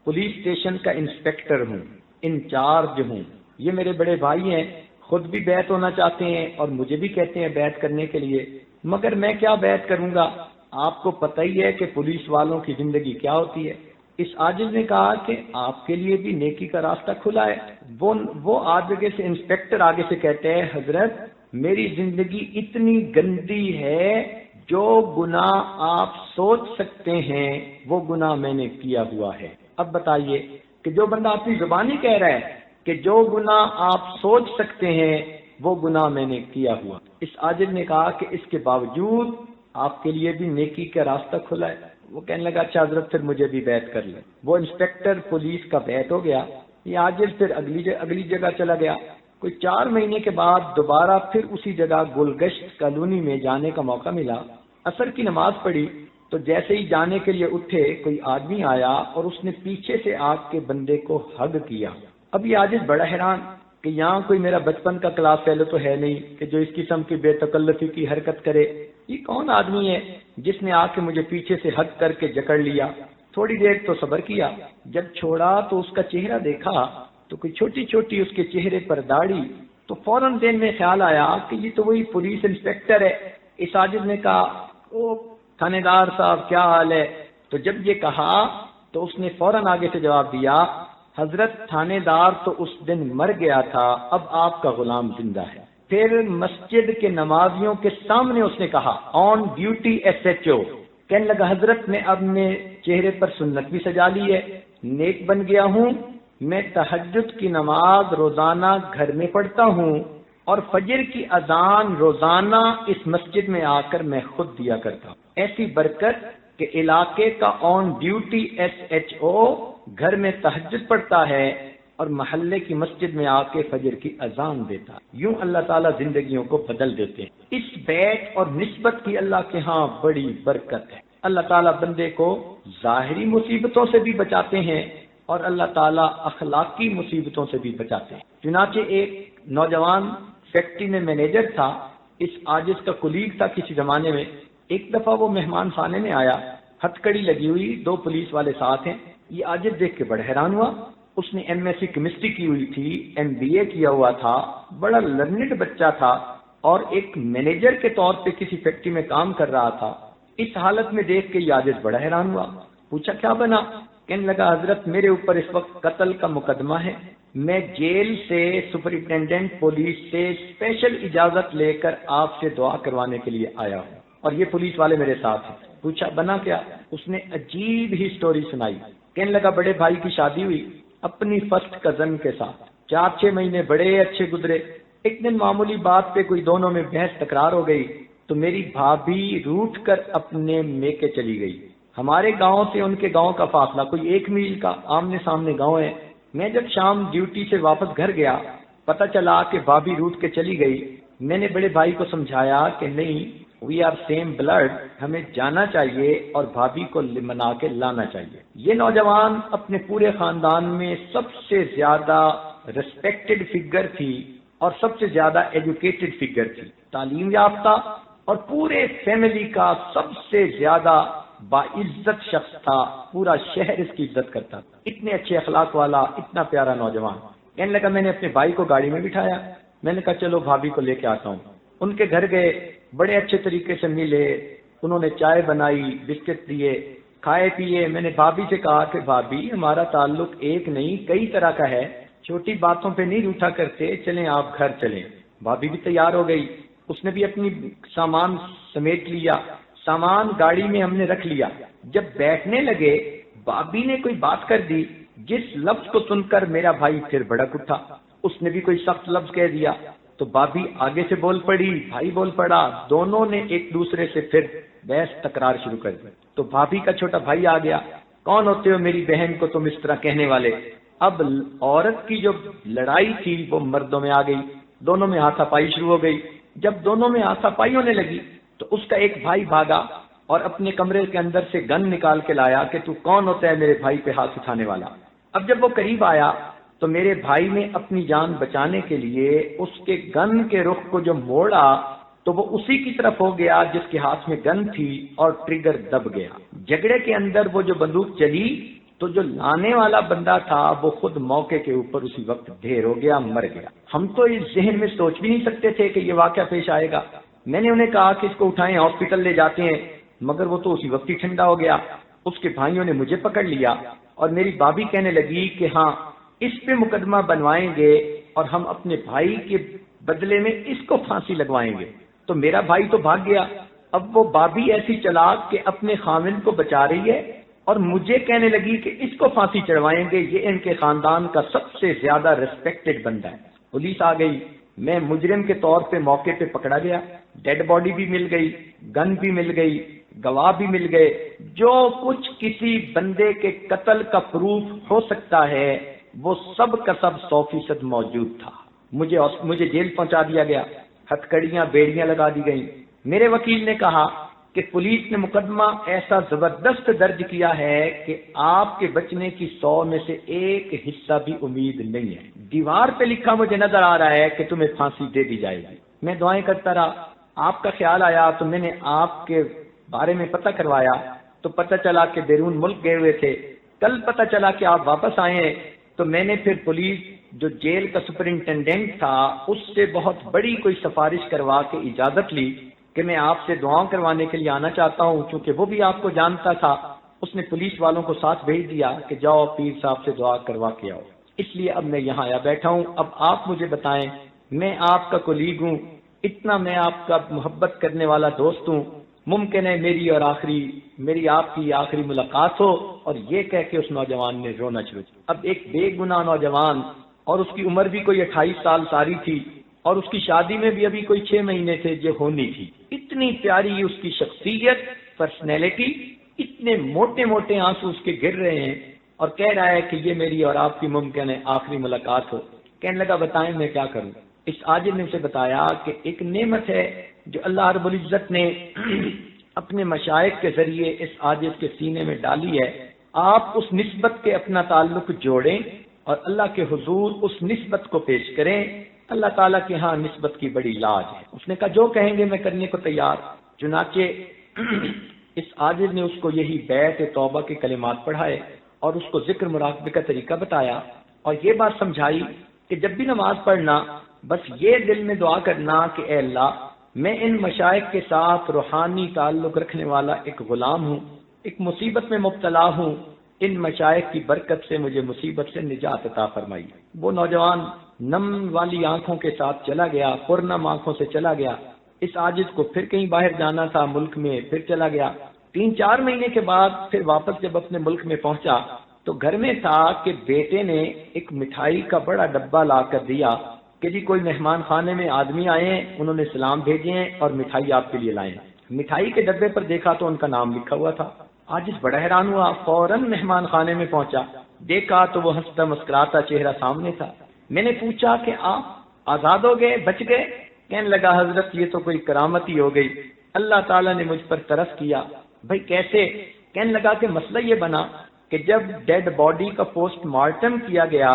پولیس اسٹیشن کا انسپیکٹر ہوں، انچارج ہوں، یہ میرے بڑے بھائی ہیں، خود بھی بیعت ہونا چاہتے ہیں اور مجھے بھی کہتے ہیں بیعت کرنے کے لیے، مگر میں کیا بیعت کروں گا، آپ کو پتہ ہی ہے کہ پولیس والوں کی زندگی کیا ہوتی ہے۔ اس عاجز نے کہا کہ آپ کے لیے بھی نیکی کا راستہ کھلا ہے۔ وہ آگے سے انسپیکٹر آگے سے کہتے ہیں حضرت میری زندگی اتنی گندی ہے، جو گناہ آپ سوچ سکتے ہیں وہ گناہ میں نے کیا ہوا ہے۔ اب بتائیے کہ جو بندہ اپنی زبانی کہہ رہا ہے کہ جو گناہ آپ سوچ سکتے ہیں وہ گناہ میں نے کیا ہوا، اس عاجز نے کہا کہ اس کے باوجود آپ کے لیے بھی نیکی کا راستہ کھلا ہے۔ وہ کہنے لگا اچھا حضرت پھر مجھے بھی بیعت کر لیں۔ وہ انسپیکٹر پولیس کا بیعت ہو گیا۔ یہ عاجز پھر اگلی جگہ چلا گیا۔ کوئی 4 مہینے کے بعد دوبارہ پھر اسی جگہ گلگشت کالونی میں جانے کا موقع ملا۔ عصر کی نماز پڑھی تو جیسے ہی جانے کے لیے اٹھے کوئی آدمی آیا اور اس نے پیچھے سے آگ کے بندے کو ہگ کیا۔ اب یہ عاجز بڑا حیران کہ یہاں کوئی میرا بچپن کا کلاس فیلو تو ہے نہیں کہ جو اس قسم کی بے تکلفی کی حرکت کرے، یہ کون آدمی ہے جس نے آ کے مجھے پیچھے سے ہگ کر کے جکڑ لیا۔ تھوڑی دیر تو صبر کیا، جب چھوڑا تو اس کا چہرہ دیکھا تو کوئی چھوٹی چھوٹی اس کے چہرے پر داڑھی، تو فوراً ذہن میں خیال آیا کہ یہ تو وہی پولیس انسپیکٹر ہے۔ اس عاجز نے کہا او تھانے دار صاحب کیا حال ہے؟ تو جب یہ کہا تو اس نے فوراً آگے سے جواب دیا حضرت تھانے دار تو اس دن مر گیا تھا، اب آپ کا غلام زندہ ہے۔ پھر مسجد کے نمازیوں کے سامنے اس نے کہا on duty S H O, کہنے لگا حضرت میں اب نے چہرے پر سنت بھی سجا لی ہے، نیک بن گیا ہوں، میں تہجد کی نماز روزانہ گھر میں پڑھتا ہوں اور فجر کی اذان روزانہ اس مسجد میں آ کر میں خود دیا کرتا ہوں۔ ایسی برکت کہ علاقے کا on duty S H O گھر میں تہجد پڑھتا ہے اور محلے کی مسجد میں آ کے فجر کی اذان دیتا ہے۔ یوں اللہ تعالیٰ زندگیوں کو بدل دیتے ہیں۔ اس بیت اور نسبت کی اللہ کے ہاں بڑی برکت ہے۔ اللہ تعالیٰ بندے کو ظاہری مصیبتوں سے بھی بچاتے ہیں اور اللہ تعالیٰ اخلاقی مصیبتوں سے بھی بچاتے ہیں۔ چنانچہ ایک نوجوان فیکٹری میں مینیجر تھا، اس عاجز کا کلیگ تھا کسی زمانے میں۔ ایک دفعہ وہ مہمان خانے میں آیا، ہتھ کڑی لگی ہوئی، 2 پولیس والے ساتھ ہیں۔ یہ عاجز دیکھ کے بڑا حیران ہوا۔ اس نے ایم ایس سی کیمسٹری کی ہوئی تھی، ایم بی اے کیا ہوا تھا، بڑا لرنڈ بچہ تھا اور ایک مینیجر کے طور پہ کسی فیکٹری میں کام کر رہا تھا۔ اس حالت میں دیکھ کے یہ عاجز بڑا حیران ہوا، پوچھا کیا بنا؟ کہنے لگا حضرت میرے اوپر اس وقت قتل کا مقدمہ ہے، میں جیل سے سپرنٹینڈنٹ پولیس سے اسپیشل اجازت لے کر آپ سے دعا کروانے کے لیے آیا ہوں اور یہ پولیس والے میرے ساتھ ہیں۔ پوچھا بنا کیا؟ اس نے عجیب ہی سٹوری سنائی۔ کہنے لگا بڑے بھائی کی شادی ہوئی اپنی فرسٹ کزن کے ساتھ، 4-6 مہینے بڑے اچھے گزرے۔ ایک دن معمولی بات پہ کوئی دونوں میں بحث تکرار ہو گئی تو میری بھابھی روٹھ کر اپنے میکے چلی گئی۔ ہمارے گاؤں سے ان کے گاؤں کا فاصلہ کوئی 1 میل کا، آمنے سامنے گاؤں ہے۔ میں جب شام ڈیوٹی سے واپس گھر گیا، پتہ چلا کہ بھابھی روٹھ کے چلی گئی۔ میں نے بڑے بھائی کو سمجھایا کہ نہیں، وی آر سیم بلڈ، ہمیں جانا چاہیے اور بھابھی کو منا کے لانا چاہیے۔ یہ نوجوان اپنے پورے خاندان میں سب سے زیادہ ریسپیکٹڈ فگر تھی اور سب سے زیادہ ایجوکیٹڈ فگر تھی، تعلیم یافتہ، اور پورے فیملی کا سب سے زیادہ باعزت شخص تھا، پورا شہر اس کی عزت کرتا تھا، اتنے اچھے اخلاق والا، اتنا پیارا نوجوان۔ کہنے لگا میں نے اپنے بھائی کو گاڑی میں بٹھایا، میں نے کہا چلو بھابھی کو لے کے آتا ہوں۔ ان کے گھر گئے بڑے اچھے طریقے سے ملے، انہوں نے چائے بنائی، بسکٹ دیے، کھائے پیے۔ میں نے بھابھی سے کہا کہ بھابھی ہمارا تعلق ایک نہیں کئی طرح کا ہے، چھوٹی باتوں پہ نہیں روٹھا کرتے، چلیں آپ گھر چلیں۔ بھابھی بھی تیار ہو گئی، اس نے بھی اپنی سامان سمیٹ لیا، سامان گاڑی میں ہم نے رکھ لیا۔ جب بیٹھنے لگے بھابھی نے کوئی بات کر دی جس لفظ کو سن کر میرا بھائی پھر بھڑک اٹھا، اس نے بھی کوئی سخت لفظ کہہ دیا تو بھابھی آگے سے بول پڑی، بھائی بول پڑا، دونوں نے ایک دوسرے سے پھر بحث تکرار شروع کر دی۔ تو بھابھی کا چھوٹا بھائی آ گیا، کون ہوتے ہو میری بہن کو تم اس طرح کہنے والے؟ اب عورت کی جو لڑائی تھی وہ مردوں میں آ گئی، دونوں میں ہاتھا پائی شروع ہو گئی۔ جب دونوں میں ہاتھا پائی ہونے لگی تو اس کا ایک بھائی بھاگا اور اپنے کمرے کے اندر سے گن نکال کے لایا کہ تو کون ہوتا ہے میرے بھائی پہ ہاتھ اٹھانے والا۔ اب جب وہ قریب آیا تو میرے بھائی نے اپنی جان بچانے کے لیے اس کے گن کے رخ کو جو موڑا تو وہ اسی کی طرف ہو گیا جس کے ہاتھ میں گن تھی اور ٹریگر دب گیا۔ جھگڑے کے اندر وہ جو بندوق چلی تو جو لانے والا بندہ تھا وہ خود موقع کے اوپر اسی وقت ڈھیر ہو گیا، مر گیا۔ ہم تو اس ذہن میں سوچ بھی نہیں سکتے تھے کہ یہ واقعہ پیش آئے گا۔ میں نے انہیں کہا کہ اس کو اٹھائیں، ہاسپٹل لے جاتے ہیں، مگر وہ تو اسی وقت ہی ٹھنڈا ہو گیا۔ اس کے بھائیوں نے مجھے پکڑ لیا اور میری بھابھی کہنے لگی کہ ہاں اس پہ مقدمہ بنوائیں گے اور ہم اپنے بھائی کے بدلے میں اس کو پھانسی لگوائیں گے۔ تو میرا بھائی تو بھاگ گیا۔ اب وہ بھابھی ایسی چلاک کہ اپنے خامن کو بچا رہی ہے اور مجھے کہنے لگی کہ اس کو پھانسی چڑھوائیں گے، یہ ان کے خاندان کا سب سے زیادہ ریسپیکٹڈ بندہ ہے۔ پولیس آ گئی، میں مجرم کے طور پہ موقع پہ پکڑا گیا، ڈیڈ باڈی بھی مل گئی، گن بھی مل گئی، گواہ بھی مل گئے، جو کچھ کسی بندے کے قتل کا پروف ہو سکتا ہے وہ سب کا سب 100% موجود تھا۔ مجھے جیل پہنچا دیا گیا، ہتھکڑیاں بیڑیاں لگا دی گئیں۔ میرے وکیل نے کہا کہ پولیس نے مقدمہ ایسا زبردست درج کیا ہے کہ آپ کے بچنے کی 100 میں سے ایک حصہ بھی امید نہیں ہے۔ دیوار پہ لکھا مجھے نظر آ رہا ہے کہ تمہیں پھانسی دے دی جائے گی۔ میں دعائیں کرتا رہا، آپ کا خیال آیا تو میں نے آپ کے بارے میں پتہ کروایا تو پتہ چلا کہ بیرون ملک گئے ہوئے تھے۔ کل پتہ چلا کہ آپ واپس آئے ہیں تو میں نے پھر پولیس جو جیل کا سپرنٹینڈنٹ تھا اس سے بہت بڑی کوئی سفارش کروا کے اجازت لی کہ میں آپ سے دعاؤں کروانے کے لیے آنا چاہتا ہوں، چونکہ وہ بھی آپ کو جانتا تھا۔ اس نے پولیس والوں کو ساتھ بھیج دیا کہ جاؤ پیر صاحب سے دعا کروا کے آؤ۔ اس لیے اب میں یہاں آیا بیٹھا ہوں۔ اب آپ مجھے بتائیں، میں آپ کا کولیگ ہوں، اتنا میں آپ کا محبت کرنے والا دوست ہوں، ممکن ہے میری آپ کی آخری ملاقات ہو؟ اور یہ کہہ کے اس نوجوان نے رونا شروع کیا۔ اب ایک بے گناہ نوجوان، اور اس کی عمر بھی کوئی 28 سال ساری تھی، اور اس کی شادی میں بھی ابھی کوئی 6 مہینے تھے جو ہونی تھی۔ اتنی پیاری اس کی شخصیت، پرسنالٹی، اتنے موٹے موٹے آنسو اس کے گر رہے ہیں اور کہہ رہا ہے کہ یہ میری اور آپ کی ممکن ہے آخری ملاقات ہو۔ کہنے لگا بتائیں میں کیا کروں؟ اس عاجز نے اسے بتایا کہ ایک نعمت ہے جو اللہ رب العزت نے اپنے مشائخ کے ذریعے اس عاجز کے سینے میں ڈالی ہے، آپ اس نسبت کے اپنا تعلق جوڑیں اور اللہ کے حضور اس نسبت کو پیش کریں۔ اللہ تعالیٰ کے ہاں نسبت کی بڑی لاج ہے۔ اس نے کہا جو کہیں گے میں کرنے کو تیار۔ چنانچہ اس عاجز نے اس کو یہی بیعت توبہ کے کلمات پڑھائے اور اس کو ذکر مراقبے کا طریقہ بتایا اور یہ بات سمجھائی کہ جب بھی نماز پڑھنا بس یہ دل میں دعا کرنا کہ اے اللہ میں ان مشائخ کے ساتھ روحانی تعلق رکھنے والا ایک غلام ہوں، ایک مصیبت میں مبتلا ہوں، ان مشائخ کی برکت سے مجھے مصیبت سے نجات عطا فرمائی۔ وہ نوجوان نم والی آنکھوں کے ساتھ چلا گیا، پرنم آنکھوں سے چلا گیا۔ اس عاجز کو پھر کہیں باہر جانا تھا ملک میں، پھر چلا گیا۔ 3-4 مہینے کے بعد پھر واپس جب اپنے ملک میں پہنچا تو گھر میں تھا کہ بیٹے نے ایک مٹھائی کا بڑا ڈبہ لا کر دیا کہ جی کوئی مہمان خانے میں آدمی آئے ہیں، انہوں نے سلام بھیجے ہیں اور مٹھائی آپ کے لیے لائے ہیں۔ مٹھائی کے ڈبے پر دیکھا تو ان کا نام لکھا ہوا تھا۔ عاجز بڑا حیران ہوا، فوراً مہمان خانے میں پہنچا، دیکھا تو وہ ہنستا مسکراتا چہرہ سامنے تھا۔ میں نے پوچھا کہ آپ آزاد ہو گئے، بچ گئے؟ کہنے لگا حضرت یہ تو کوئی کرامت ہی ہو گئی، اللہ تعالیٰ نے مجھ پر ترس کیا۔ بھائی کیسے؟ کہنے لگا کہ مسئلہ یہ بنا کہ جب ڈیڈ باڈی کا پوسٹ مارٹم کیا گیا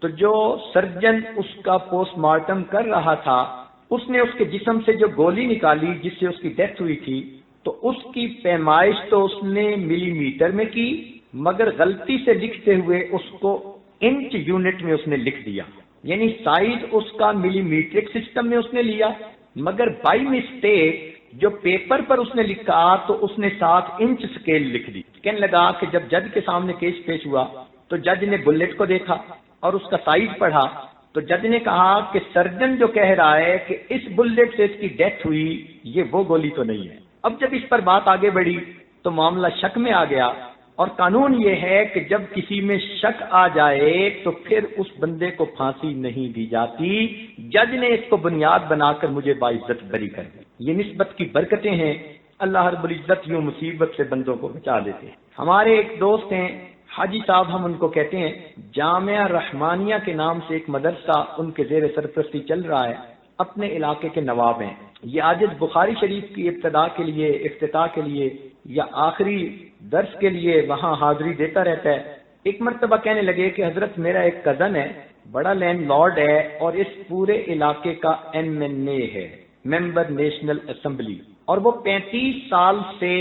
تو جو سرجن اس کا پوسٹ مارٹم کر رہا تھا اس نے اس کے جسم سے جو گولی نکالی جس سے اس کی ڈیتھ ہوئی تھی تو اس کی پیمائش تو اس نے ملی میٹر میں کی، مگر غلطی سے لکھتے ہوئے اس کو انچ یونٹ میں اس نے لکھ دیا، یعنی سائز اس کا ملی میٹرک سسٹم میں اس نے لیا، مگر بائی مسٹیک جو پیپر پر اس نے لکھا تو اس نے 7 انچ سکیل لکھ دی. کہنے لگا کہ جب جج کے سامنے کیس پیش ہوا تو جج نے بلٹ کو دیکھا اور اس کا سائز پڑھا تو جج نے کہا کہ سرجن جو کہہ رہا ہے کہ اس بلٹ سے اس کی ڈیتھ ہوئی یہ وہ گولی تو نہیں ہے. اب جب اس پر بات آگے بڑھی تو معاملہ شک میں آ گیا اور قانون یہ ہے کہ جب کسی میں شک آ جائے تو پھر اس بندے کو پھانسی نہیں دی جاتی. جج نے اس کو بنیاد بنا کر مجھے باعزت بری کر دی. یہ نسبت کی برکتیں ہیں. اللہ رب العزت یوں مصیبت سے بندوں کو بچا دیتے ہیں. ہمارے ایک دوست ہیں حاجی صاحب، ہم ان کو کہتے ہیں، جامعہ رحمانیہ کے نام سے ایک مدرسہ ان کے زیر سرپرستی چل رہا ہے، اپنے علاقے کے نواب ہیں. یہ عاجز بخاری شریف کی ابتدا کے لیے، افتتاح کے لیے یا آخری درس کے لیے وہاں حاضری دیتا رہتا ہے. ایک مرتبہ کہنے لگے کہ حضرت میرا ایک کزن ہے، بڑا لینڈ لارڈ ہے اور اس پورے علاقے کا MNA ہے، ممبر نیشنل اسمبلی، اور وہ 35 سال سے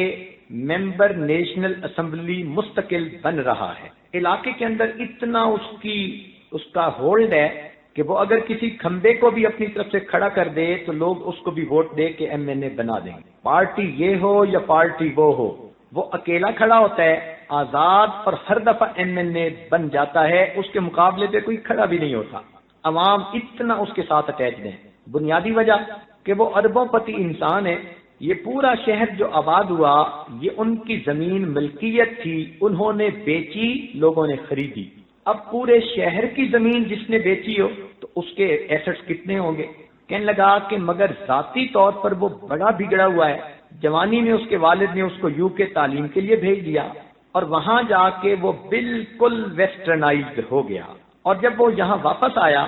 ممبر نیشنل اسمبلی مستقل بن رہا ہے. علاقے کے اندر اتنا اس کا ہولڈ ہے کہ وہ اگر کسی کھمبے کو بھی اپنی طرف سے کھڑا کر دے تو لوگ اس کو بھی ووٹ دے کے MNA بنا دیں گے. پارٹی یہ ہو یا پارٹی وہ ہو، وہ اکیلا کھڑا ہوتا ہے آزاد اور ہر دفعہ MNA بن جاتا ہے. اس کے مقابلے پہ کوئی کھڑا بھی نہیں ہوتا. عوام اتنا اس کے ساتھ اٹیچڈ ہیں. بنیادی وجہ کہ وہ اربوں پتی انسان ہے. یہ پورا شہر جو آباد ہوا یہ ان کی زمین ملکیت تھی، انہوں نے بیچی، لوگوں نے خریدی. اب پورے شہر کی زمین جس نے بیچی ہو تو اس کے ایسٹس کتنے ہوں گے. کہنے لگا کہ مگر ذاتی طور پر وہ بڑا بگڑا ہوا ہے. جوانی میں اس کے والد نے اس کو UK تعلیم کے لیے بھیج دیا اور وہاں جا کے وہ بالکل ویسٹرنائزڈ ہو گیا، اور جب وہ یہاں واپس آیا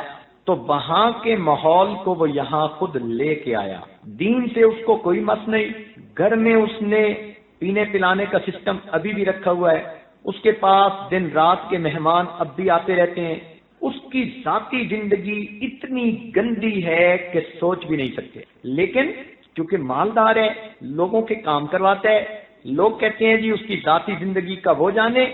تو وہاں کے ماحول کو وہ یہاں خود لے کے آیا. دین سے اس کو کوئی مس نہیں. گھر میں اس نے پینے پلانے کا سسٹم ابھی بھی رکھا ہوا ہے. اس کے پاس دن رات کے مہمان اب بھی آتے رہتے ہیں. اس کی ذاتی زندگی اتنی گندی ہے کہ سوچ بھی نہیں سکتے. لیکن کیونکہ مالدار ہے، لوگوں کے کام کرواتا ہے، لوگ کہتے ہیں جی اس کی ذاتی زندگی کا وہ جانے.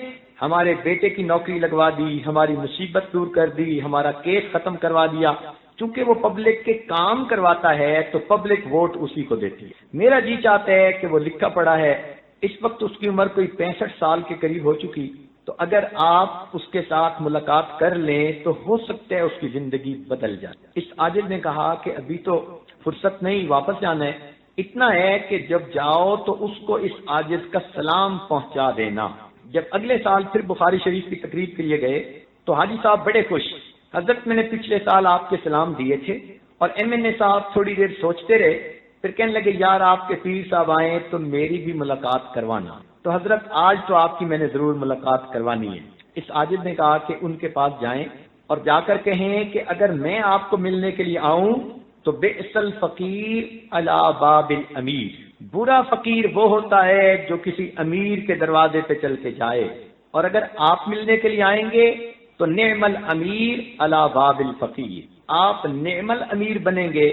ہمارے بیٹے کی نوکری لگوا دی، ہماری مصیبت دور کر دی، ہمارا کیس ختم کروا دیا. چونکہ وہ پبلک کے کام کرواتا ہے تو پبلک ووٹ اسی کو دیتی ہے. میرا جی چاہتا ہے کہ وہ لکھا پڑھا ہے. اس وقت اس کی عمر کوئی 65 سال کے قریب ہو چکی. تو اگر آپ اس کے ساتھ ملاقات کر لیں تو ہو سکتا ہے اس کی زندگی بدل جائے. اس عاجز نے کہا کہ ابھی تو فرصت نہیں، واپس جانا ہے. اتنا ہے کہ جب جاؤ تو اس کو اس عاجز کا سلام پہنچا دینا. جب اگلے سال پھر بخاری شریف کی تقریب کے لیے گئے تو حاجی صاحب بڑے خوش. حضرت میں نے پچھلے سال آپ کے سلام دیے تھے. اور MNA صاحب تھوڑی دیر سوچتے رہے، پھر کہنے لگے یار آپ کے پیر صاحب آئے تو میری بھی ملاقات کروانا. تو حضرت آج تو آپ کی میں نے ضرور ملاقات کروانی ہے. اس عاجز نے کہا کہ ان کے پاس جائیں اور جا کر کہیں کہ اگر میں آپ کو ملنے کے لیے آؤں تو بئس الفقیر علی باب الامیر، برا فقیر وہ ہوتا ہے جو کسی امیر کے دروازے پہ چل کے جائے، اور اگر آپ ملنے کے لیے آئیں گے تو نعم الامیر علی باب الفقیر، آپ نعم الامیر بنیں گے،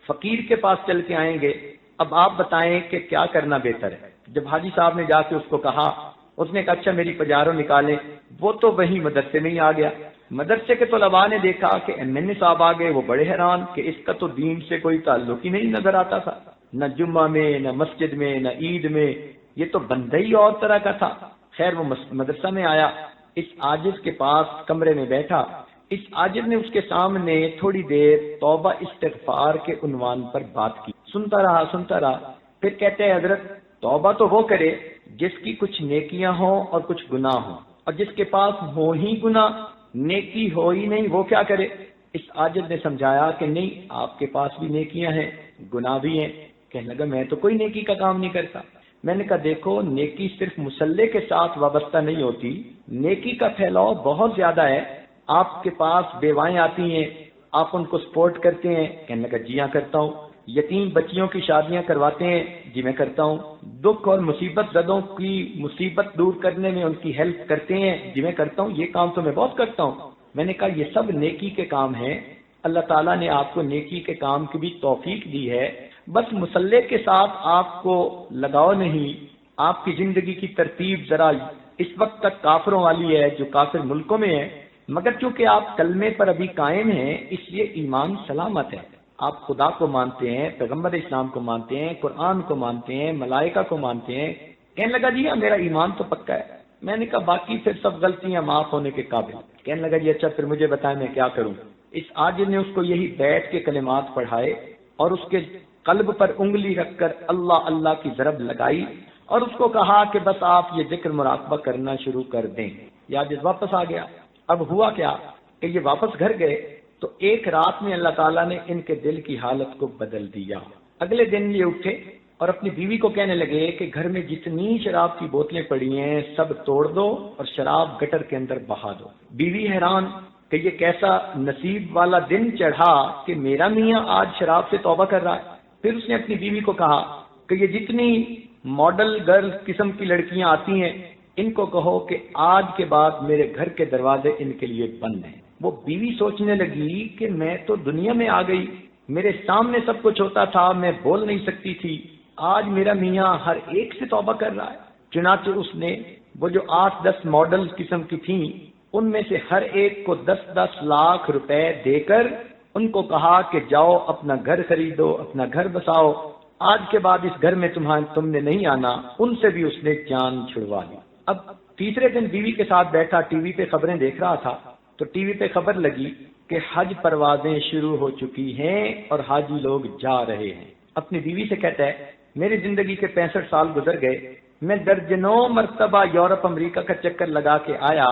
فقیر کے پاس چل کے آئیں گے. اب آپ بتائیں کہ کیا کرنا بہتر ہے. جب حاجی صاحب نے جا کے اس کو کہا، اس نے کہا اچھا میری پجاروں نکالے. وہ تو وہی مدرسے میں ہی آ گیا. مدرسے کے طلباء نے دیکھا کہ MNA صاحب آ گئے. وہ بڑے حیران کہ اس کا تو دین سے کوئی تعلق ہی نہیں نظر آتا تھا، نہ جمعہ میں، نہ مسجد میں، نہ عید میں. یہ تو بندہ ہی اور طرح کا تھا. خیر وہ مدرسہ میں آیا، اس عاجز کے پاس کمرے میں بیٹھا. اس عاجز نے اس کے سامنے تھوڑی دیر توبہ استغفار کے عنوان پر بات کی. سنتا رہا. پھر کہتے ہیں حضرت توبہ تو وہ کرے جس کی کچھ نیکیاں ہوں اور کچھ گناہ ہوں، اور جس کے پاس ہو ہی گناہ، نیکی ہو ہی نہیں، وہ کیا کرے. اس عاجز نے سمجھایا کہ نہیں، آپ کے پاس بھی نیکیاں ہیں، گناہ بھی ہیں. کہنے لگا میں تو کوئی نیکی کا کام نہیں کرتا. میں نے کہا دیکھو نیکی صرف مسلح کے ساتھ وابستہ نہیں ہوتی، نیکی کا پھیلاؤ بہت زیادہ ہے. آپ کے پاس بیوائیں آتی ہیں، آپ ان کو سپورٹ کرتے ہیں. کہنے لگا جی ہاں کرتا ہوں. یتیم بچیوں کی شادیاں کرواتے ہیں، جی میں کرتا ہوں. دکھ اور مصیبت زدوں کی مصیبت دور کرنے میں ان کی ہیلپ کرتے ہیں، جی میں کرتا ہوں. یہ کام تو میں بہت کرتا ہوں. میں نے کہا یہ سب نیکی کے کام ہیں. اللہ تعالیٰ نے آپ کو نیکی کے کام کی بھی توفیق دی ہے، بس مسلح کے ساتھ آپ کو لگاؤ نہیں. آپ کی زندگی کی ترتیب ذرا اس وقت تک کافروں والی ہے جو کافر ملکوں میں ہے، مگر چونکہ آپ کلمے پر ابھی قائم ہیں اس لیے ایمان سلامت ہے. آپ خدا کو مانتے ہیں، پیغمبر اسلام کو مانتے ہیں، قرآن کو مانتے ہیں، ملائکہ کو مانتے ہیں؟ کہنے لگا جی میرا ایمان تو پکا ہے۔ میں نے کہا باقی پھر سب غلطیاں معاف ہونے کے قابل۔ کہنے لگا جی اچھا پھر مجھے بتائیں میں کیا کروں۔ اس عاجز نے اس کو یہی بیٹھ کے کلمات پڑھائے اور اس کے قلب پر انگلی رکھ کر اللہ اللہ کی ضرب لگائی اور اس کو کہا کہ بس آپ یہ ذکر مراقبہ کرنا شروع کر دیں۔ یہ عاجز واپس آ گیا۔ اب ہوا کیا کہ یہ واپس گھر گئے تو ایک رات میں اللہ تعالیٰ نے ان کے دل کی حالت کو بدل دیا۔ اگلے دن یہ اٹھے اور اپنی بیوی کو کہنے لگے کہ گھر میں جتنی شراب کی بوتلیں پڑی ہیں سب توڑ دو اور شراب گٹر کے اندر بہا دو۔ بیوی حیران کہ یہ کیسا نصیب والا دن چڑھا کہ میرا میاں آج شراب سے توبہ کر رہا ہے۔ پھر اس نے اپنی بیوی کو کہا کہ یہ جتنی ماڈل گرل قسم کی لڑکیاں آتی ہیں ان کو کہو کہ آج کے بعد میرے گھر کے دروازے ان کے لیے بند ہیں۔ وہ بیوی سوچنے لگی کہ میں تو دنیا میں آ گئی، میرے سامنے سب کچھ ہوتا تھا، میں بول نہیں سکتی تھی، آج میرا میاں ہر ایک سے توبہ کر رہا ہے۔ چنانچہ اس نے وہ جو 8-10 ماڈل قسم کی تھیں ان میں سے ہر ایک کو 10-10 لاکھ روپے دے کر ان کو کہا کہ جاؤ اپنا گھر خریدو، اپنا گھر بساؤ، آج کے بعد اس گھر میں تم نے نہیں آنا۔ ان سے بھی اس نے جان چھڑوا لی۔ اب تیسرے دن بیوی کے ساتھ بیٹھا ٹی وی پہ خبریں دیکھ رہا تھا تو ٹی وی پہ خبر لگی کہ حج پروازیں شروع ہو چکی ہیں اور حاجی لوگ جا رہے ہیں۔ اپنی بیوی سے کہتا ہے میری زندگی کے 65 سال گزر گئے، میں درجنوں مرتبہ یورپ امریکہ کا چکر لگا کے آیا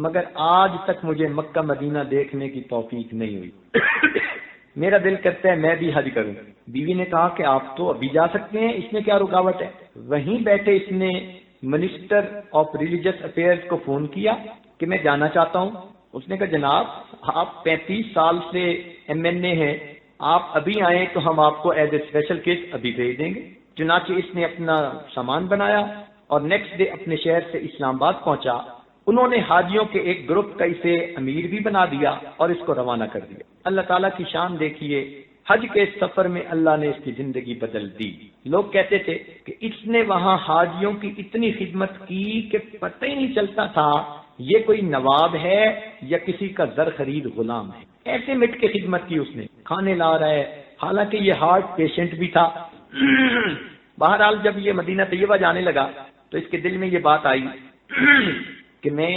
مگر آج تک مجھے مکہ مدینہ دیکھنے کی توفیق نہیں ہوئی۔ میرا دل کرتا ہے میں بھی حج کروں۔ بیوی نے کہا کہ آپ تو ابھی جا سکتے ہیں، اس میں کیا رکاوٹ ہے؟ وہیں بیٹھے اس نے منسٹر آف ریلیجس افیئرز کو فون کیا کہ میں جانا چاہتا ہوں۔ اس نے کہا جناب آپ 35 سال سے MNA ہیں، آپ ابھی آئیں تو ہم آپ کو ایز اے اسپیشل کیس ابھی بھیج دیں گے۔ چنانچہ اس نے اپنا سامان بنایا اور نیکسٹ ڈے اپنے شہر سے اسلام آباد پہنچا۔ انہوں نے حاجیوں کے ایک گروپ کا اسے امیر بھی بنا دیا اور اس کو روانہ کر دیا۔ اللہ تعالیٰ کی شان دیکھیے، حج کے سفر میں اللہ نے اس کی زندگی بدل دی۔ لوگ کہتے تھے کہ اس نے وہاں حاجیوں کی اتنی خدمت کی کہ پتہ ہی نہیں چلتا تھا یہ کوئی نواب ہے یا کسی کا زر خرید غلام ہے، ایسے مٹ کے خدمت کی اس نے۔ کھانے لا رہا ہے، حالانکہ یہ ہارٹ پیشنٹ بھی تھا۔ بہرحال جب یہ مدینہ طیبہ جانے لگا تو اس کے دل میں یہ بات آئی کہ میں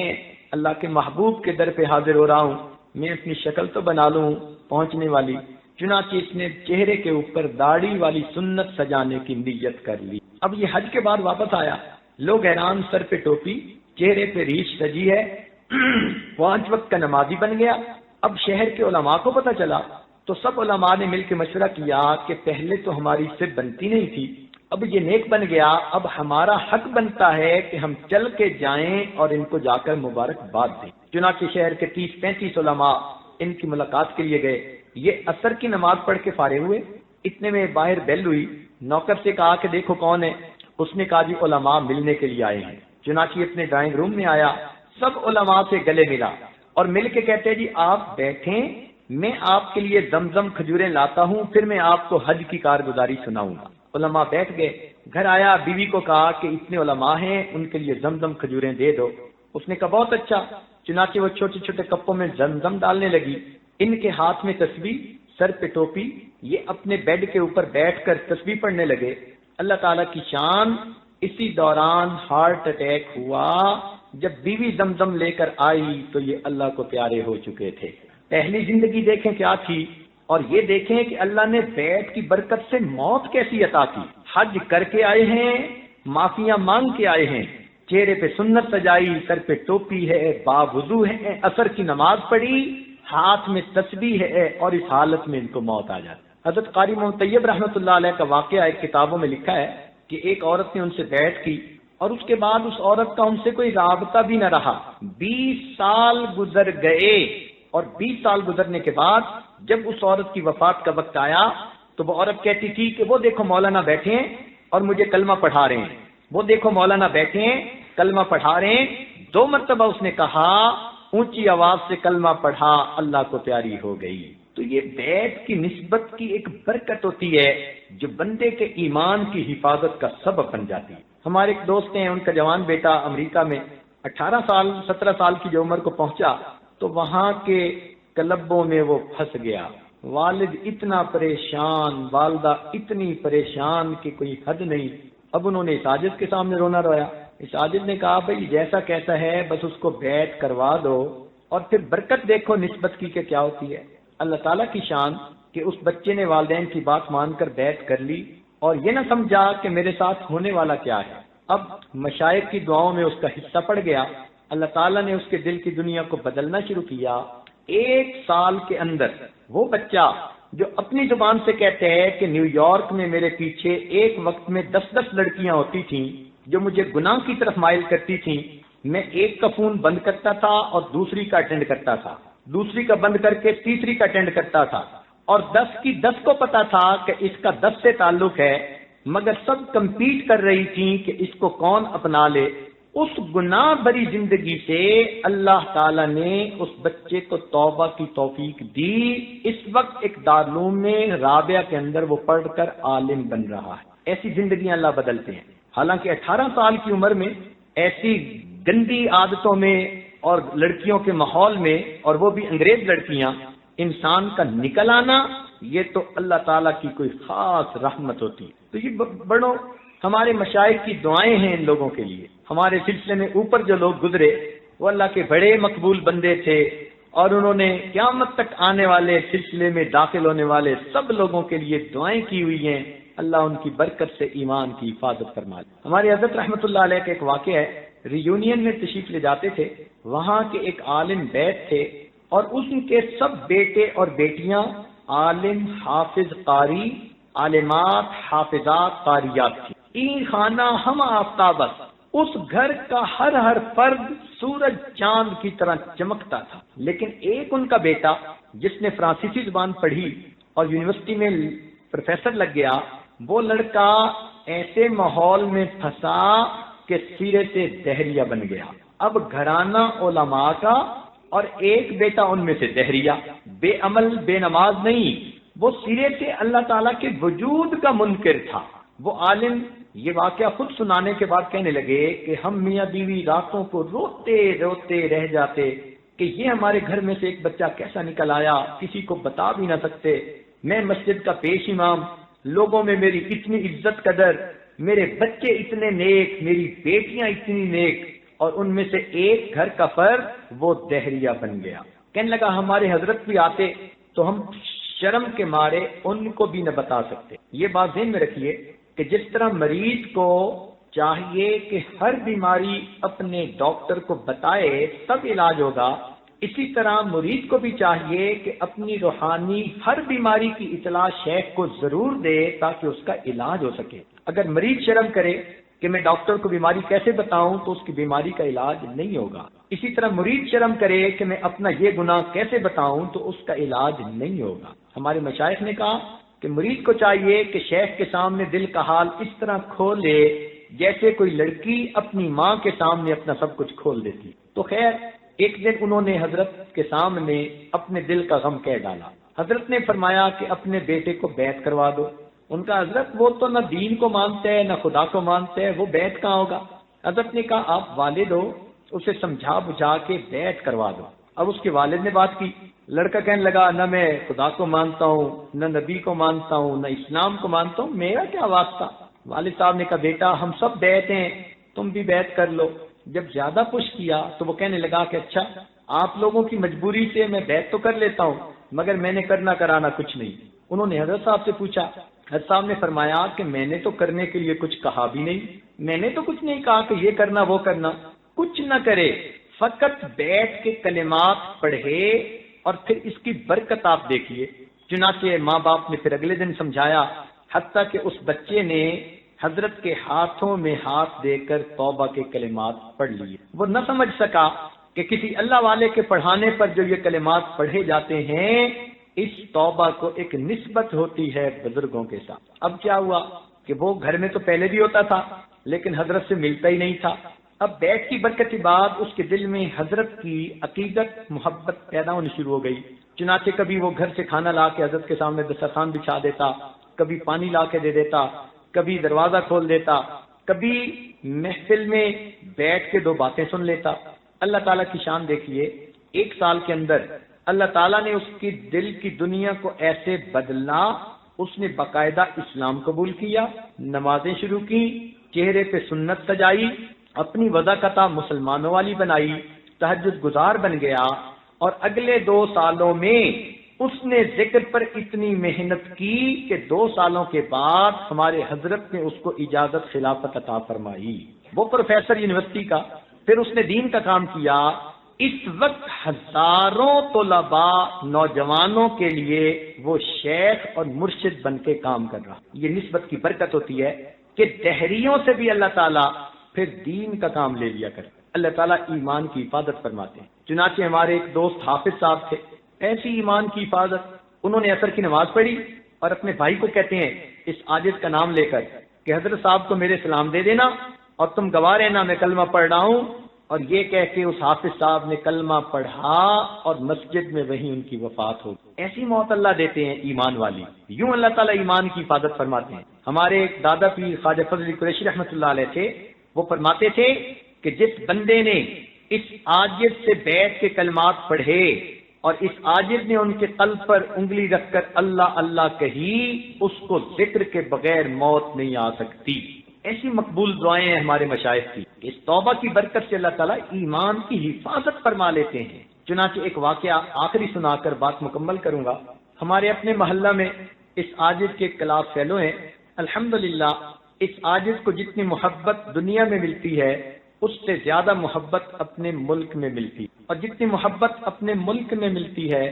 اللہ کے محبوب کے در پہ حاضر ہو رہا ہوں، میں اپنی شکل تو بنا لوں پہنچنے والی۔ چنانچہ اس نے چہرے کے اوپر داڑھی والی سنت سجانے کی نیت کر لی۔ اب یہ حج کے بعد واپس آیا، لوگ حیران، سر پہ ٹوپی، چہرے پہ ریش سجی ہے، 5 وقت کا نمازی بن گیا۔ اب شہر کے علماء کو پتہ چلا تو سب علماء نے مل کے مشورہ کیا کہ پہلے تو ہماری اس سے بنتی نہیں تھی، اب یہ نیک بن گیا، اب ہمارا حق بنتا ہے کہ ہم چل کے جائیں اور ان کو جا کر مبارکباد دیں۔ چنانچہ شہر کے 30-35 علماء ان کی ملاقات کے لیے گئے۔ یہ عصر کی نماز پڑھ کے فارغ ہوئے، اتنے میں باہر بیل ہوئی، نوکر سے کہا کہ دیکھو کون ہے؟ اس نے کہا جی علماء ملنے کے لیے آئے ہیں۔ چنانچہ اپنے ڈرائنگ روم میں آیا، سب علماء سے گلے ملا اور مل کے کہتے ہیں جی آپ بیٹھیں، میں آپ کے لیے زمزم کھجوریں لاتا ہوں، پھر میں آپ کو حج کی کارگزاری سناؤں گا۔ علماء بیٹھ گئے، گھر آیا، بیوی کو کہا کہ اتنے علماء ہیں ان کے لیے زمزم کھجوریں دے دو۔ اس نے کہا بہت اچھا۔ چنانچہ وہ چھوٹے چھوٹے کپوں میں زمزم ڈالنے لگی، ان کے ہاتھ میں تسبیح، سر پہ ٹوپی، یہ اپنے بیڈ کے اوپر بیٹھ کر تسبیح پڑھنے لگے۔ اللہ تعالیٰ کی شان، اسی دوران ہارٹ اٹیک ہوا۔ جب بیوی زمزم لے کر آئی تو یہ اللہ کو پیارے ہو چکے تھے۔ پہلی زندگی دیکھیں کیا تھی اور یہ دیکھیں کہ اللہ نے بیت کی برکت سے موت کیسی عطا کی۔ حج کر کے آئے ہیں، معافیاں مانگ کے آئے ہیں، چہرے پہ سنت سجائی، سر پہ ٹوپی ہے، باوضو ہے، عصر کی نماز پڑھی، ہاتھ میں تسبیح ہے اور اس حالت میں ان کو موت آ جاتی۔ حضرت قاری محمد طیب رحمۃ اللہ علیہ کا واقعہ ایک کتابوں میں لکھا ہے کہ ایک عورت نے ان سے بیعت کی اور اس کے بعد اس عورت کا ان سے کوئی رابطہ بھی نہ رہا۔ 20 سال گزر گئے اور 20 سال گزرنے کے بعد جب اس عورت کی وفات کا وقت آیا تو وہ عورت کہتی تھی کہ وہ دیکھو مولانا بیٹھے ہیں اور مجھے کلمہ پڑھا رہے ہیں، وہ دیکھو مولانا بیٹھے ہیں کلمہ پڑھا رہے ہیں۔ 2 مرتبہ اس نے کہا، اونچی آواز سے کلمہ پڑھا، اللہ کو پیاری ہو گئی۔ تو یہ بیت کی نسبت کی ایک برکت ہوتی ہے جو بندے کے ایمان کی حفاظت کا سبب بن جاتی ہے۔ ہمارے ایک دوست ہیں، ان کا جوان بیٹا امریکہ میں 18 سال 17 سال کی جو عمر کو پہنچا تو وہاں کے کلبوں میں وہ پھنس گیا، والد اتنا پریشان، والدہ اتنی پریشان کہ کوئی حد نہیں۔ اب انہوں نے ساجد کے سامنے رونا رویا۔ ساجد نے کہا بھائی جیسا کیسا ہے بس اس کو بیعت کروا دو اور پھر برکت دیکھو نسبت کی کہ کیا ہوتی ہے۔ اللہ تعالیٰ کی شان کہ اس بچے نے والدین کی بات مان کر بیعت کر لی اور یہ نہ سمجھا کہ میرے ساتھ ہونے والا کیا ہے۔ اب مشائخ کی دعاؤں میں اس کا حصہ پڑ گیا، اللہ تعالیٰ نے اس کے دل کی دنیا کو بدلنا شروع کیا۔ 1 سال کے اندر وہ بچہ جو اپنی زبان سے کہتے ہیں کہ نیو یارک میں میرے پیچھے ایک وقت میں 10 لڑکیاں ہوتی تھیں جو مجھے گناہ کی طرف مائل کرتی تھیں، میں ایک کا فون بند کرتا تھا اور دوسری کا اٹینڈ کرتا تھا، دوسری کا بند کر کے تیسری کا اٹینڈ کرتا تھا، اور 10 کی 10 کو پتا تھا کہ اس کا 10 سے تعلق ہے، مگر سب کمپیٹ کر رہی تھیں کہ اس کو کون اپنا لے۔ اس گناہ بری زندگی سے اللہ تعالیٰ نے اس بچے کو توبہ کی توفیق دی۔ اس وقت ایک دارالعلوم میں رابعہ کے اندر وہ پڑھ کر عالم بن رہا ہے۔ ایسی زندگیاں اللہ بدلتے ہیں۔ حالانکہ 18 سال کی عمر میں ایسی گندی عادتوں میں اور لڑکیوں کے ماحول میں، اور وہ بھی انگریز لڑکیاں، انسان کا نکل آنا، یہ تو اللہ تعالیٰ کی کوئی خاص رحمت ہوتی ہے۔ تو یہ بڑوں ہمارے مشائخ کی دعائیں ہیں ان لوگوں کے لیے۔ ہمارے سلسلے میں اوپر جو لوگ گزرے وہ اللہ کے بڑے مقبول بندے تھے، اور انہوں نے قیامت تک آنے والے سلسلے میں داخل ہونے والے سب لوگوں کے لیے دعائیں کی ہوئی ہیں۔ اللہ ان کی برکت سے ایمان کی حفاظت فرمائے۔ ہمارے حضرت رحمۃ اللہ علیہ کا ایک واقعہ ہے، ریونین میں تشریف لے جاتے تھے، وہاں کے ایک عالم بیت تھے اور ان کے سب بیٹے اور بیٹیاں عالم، حافظ، قاری، عالمات، حافظات، قاریات تھی۔ این خانہ ہم آفتابس، اس گھر کا ہر فرد سورج چاند کی طرح چمکتا تھا، لیکن ایک ان کا بیٹا جس نے فرانسیسی زبان پڑھی اور یونیورسٹی میں پروفیسر لگ گیا، وہ لڑکا ایسے ماحول میں پھنسا کہ سرے سے دہریہ بن گیا۔ اب گھرانہ علماء کا اور ایک بیٹا ان میں سے دہریہ، بے عمل بے نماز نہیں، وہ سرے سے اللہ تعالیٰ کے وجود کا منکر تھا۔ وہ عالم یہ واقعہ خود سنانے کے بعد کہنے لگے کہ ہم میاں بیوی راتوں کو روتے روتے رہ جاتے کہ یہ ہمارے گھر میں سے ایک بچہ کیسا نکل آیا، کسی کو بتا بھی نہ سکتے۔ میں مسجد کا پیش امام، لوگوں میں میری اتنی عزت قدر، میرے بچے اتنے نیک، میری بیٹیاں اتنی نیک، اور ان میں سے ایک گھر کا فرد وہ دہریہ بن گیا۔ کہنے لگا ہمارے حضرت بھی آتے تو ہم شرم کے مارے ان کو بھی نہ بتا سکتے۔ یہ بات ذہن میں رکھیے کہ جس طرح مریض کو چاہیے کہ ہر بیماری اپنے ڈاکٹر کو بتائے تب علاج ہوگا، اسی طرح مرید کو بھی چاہیے کہ اپنی روحانی ہر بیماری کی اطلاع شیخ کو ضرور دے تاکہ اس کا علاج ہو سکے۔ اگر مریض شرم کرے کہ میں ڈاکٹر کو بیماری کیسے بتاؤں تو اس کی بیماری کا علاج نہیں ہوگا۔ اسی طرح مرید شرم کرے کہ میں اپنا یہ گناہ کیسے بتاؤں تو اس کا علاج نہیں ہوگا۔ ہمارے مشائخ نے کہا کہ مرید کو چاہیے کہ شیخ کے سامنے دل کا حال اس طرح کھولے جیسے کوئی لڑکی اپنی ماں کے سامنے اپنا سب کچھ کھول دیتی۔ تو خیر ایک دن انہوں نے حضرت کے سامنے اپنے دل کا غم کہہ ڈالا۔ حضرت نے فرمایا کہ اپنے بیٹے کو بیعت کروا دو۔ ان کا حضرت وہ تو نہ دین کو مانتے ہیں نہ خدا کو مانتے ہیں، وہ بیعت کہاں ہوگا؟ حضرت نے کہا آپ والد ہو، اسے سمجھا بجھا کے بیعت کروا دو۔ اب اس کے والد نے بات کی، لڑکا کہنے لگا نہ میں خدا کو مانتا ہوں، نہ نبی کو مانتا ہوں، نہ اسلام کو مانتا ہوں، میرا کیا واسطہ؟ والد صاحب نے کہا بیٹا ہم سب بیعت ہیں، تم بھی بیعت کر لو۔ جب زیادہ پش کیا تو وہ کہنے لگا کہ اچھا آپ لوگوں کی مجبوری سے میں بیعت تو کر لیتا ہوں مگر میں نے کرنا کرانا کچھ نہیں۔ انہوں نے حضرت صاحب سے پوچھا، حضرت صاحب نے فرمایا کہ میں نے تو کرنے کے لیے کچھ کہا بھی نہیں، میں نے تو کچھ نہیں کہا کہ یہ کرنا وہ کرنا، کچھ نہ کرے، فقط بیٹھ کے کلمات پڑھے اور پھر اس کی برکت آپ دیکھیے۔ چنانچہ ماں باپ نے پھر اگلے دن سمجھایا، حتیٰ کہ اس بچے نے حضرت کے ہاتھوں میں ہاتھ دے کر توبہ کے کلمات پڑھ لیے۔ وہ نہ سمجھ سکا کہ کسی اللہ والے کے پڑھانے پر جو یہ کلمات پڑھے جاتے ہیں اس توبہ کو ایک نسبت ہوتی ہے بزرگوں کے ساتھ۔ اب کیا ہوا کہ وہ گھر میں تو پہلے بھی ہوتا تھا لیکن حضرت سے ملتا ہی نہیں تھا۔ اب بیٹھ کی برکت کے بعد اس کے دل میں حضرت کی عقیدت محبت پیدا ہونی شروع ہو گئی۔ چنانچہ کبھی وہ گھر سے کھانا لا کے حضرت کے سامنے دسترخوان بچھا دیتا، کبھی پانی لا کے دے دیتا، کبھی دروازہ کھول دیتا، کبھی محفل میں بیٹھ کے 2 باتیں سن لیتا۔ اللہ تعالیٰ کی شان دیکھیے، 1 سال کے اندر اللہ تعالیٰ نے اس کی دل کی دنیا کو ایسے بدلا، اس نے باقاعدہ اسلام قبول کیا، نمازیں شروع کی، چہرے پہ سنت سجائی، اپنی وضاقت مسلمانوں والی بنائی، تہجد گزار بن گیا، اور اگلے 2 سالوں میں اس نے ذکر پر اتنی محنت کی کہ 2 سالوں کے بعد ہمارے حضرت نے اس کو اجازت خلافت عطا فرمائی، وہ پروفیسر یونیورسٹی کا۔ پھر اس نے دین کا کام کیا۔ اس وقت ہزاروں طلباء نوجوانوں کے لیے وہ شیخ اور مرشد بن کے کام کر رہا۔ یہ نسبت کی برکت ہوتی ہے کہ دہریوں سے بھی اللہ تعالیٰ پھر دین کا کام لے لیا کر۔ اللہ تعالیٰ ایمان کی حفاظت فرماتے ہیں۔ چنانچہ ہمارے ایک دوست حافظ صاحب تھے، ایسی ایمان کی حفاظت، انہوں نے عصر کی نماز پڑھی اور اپنے بھائی کو کہتے ہیں اس عاجز کا نام لے کر کہ حضرت صاحب کو میرے سلام دے دینا اور تم گواہ رہنا میں کلمہ پڑھ رہا ہوں، اور یہ کہہ کے اس حافظ صاحب نے کلمہ پڑھا اور مسجد میں وہیں ان کی وفات ہو گئی۔ ایسی موت اللہ دیتے ہیں ایمان والی۔ یوں اللہ تعالیٰ ایمان کی حفاظت فرماتے ہیں۔ ہمارے ایک دادا پیر خواجہ فضل علی قریشی رحمۃ اللہ علیہ تھے، وہ فرماتے تھے کہ جس بندے نے اس عاجز سے بیٹھ کے کلمات پڑھے اور اس عاجز نے ان کے قلب پر انگلی رکھ کر اللہ اللہ کہی، اس کو ذکر کے بغیر موت نہیں آ سکتی۔ ایسی مقبول دعائیں ہیں ہمارے مشائخ کی۔ اس توبہ کی برکت سے اللہ تعالیٰ ایمان کی حفاظت فرما لیتے ہیں۔ چنانچہ ایک واقعہ آخری سنا کر بات مکمل کروں گا۔ ہمارے اپنے محلہ میں اس عاجز کے کلاس فیلو ہیں۔ الحمدللہ اس عاجز کو جتنی محبت دنیا میں ملتی ہے اس سے زیادہ محبت اپنے ملک میں ملتی، اور جتنی محبت اپنے ملک میں ملتی ہے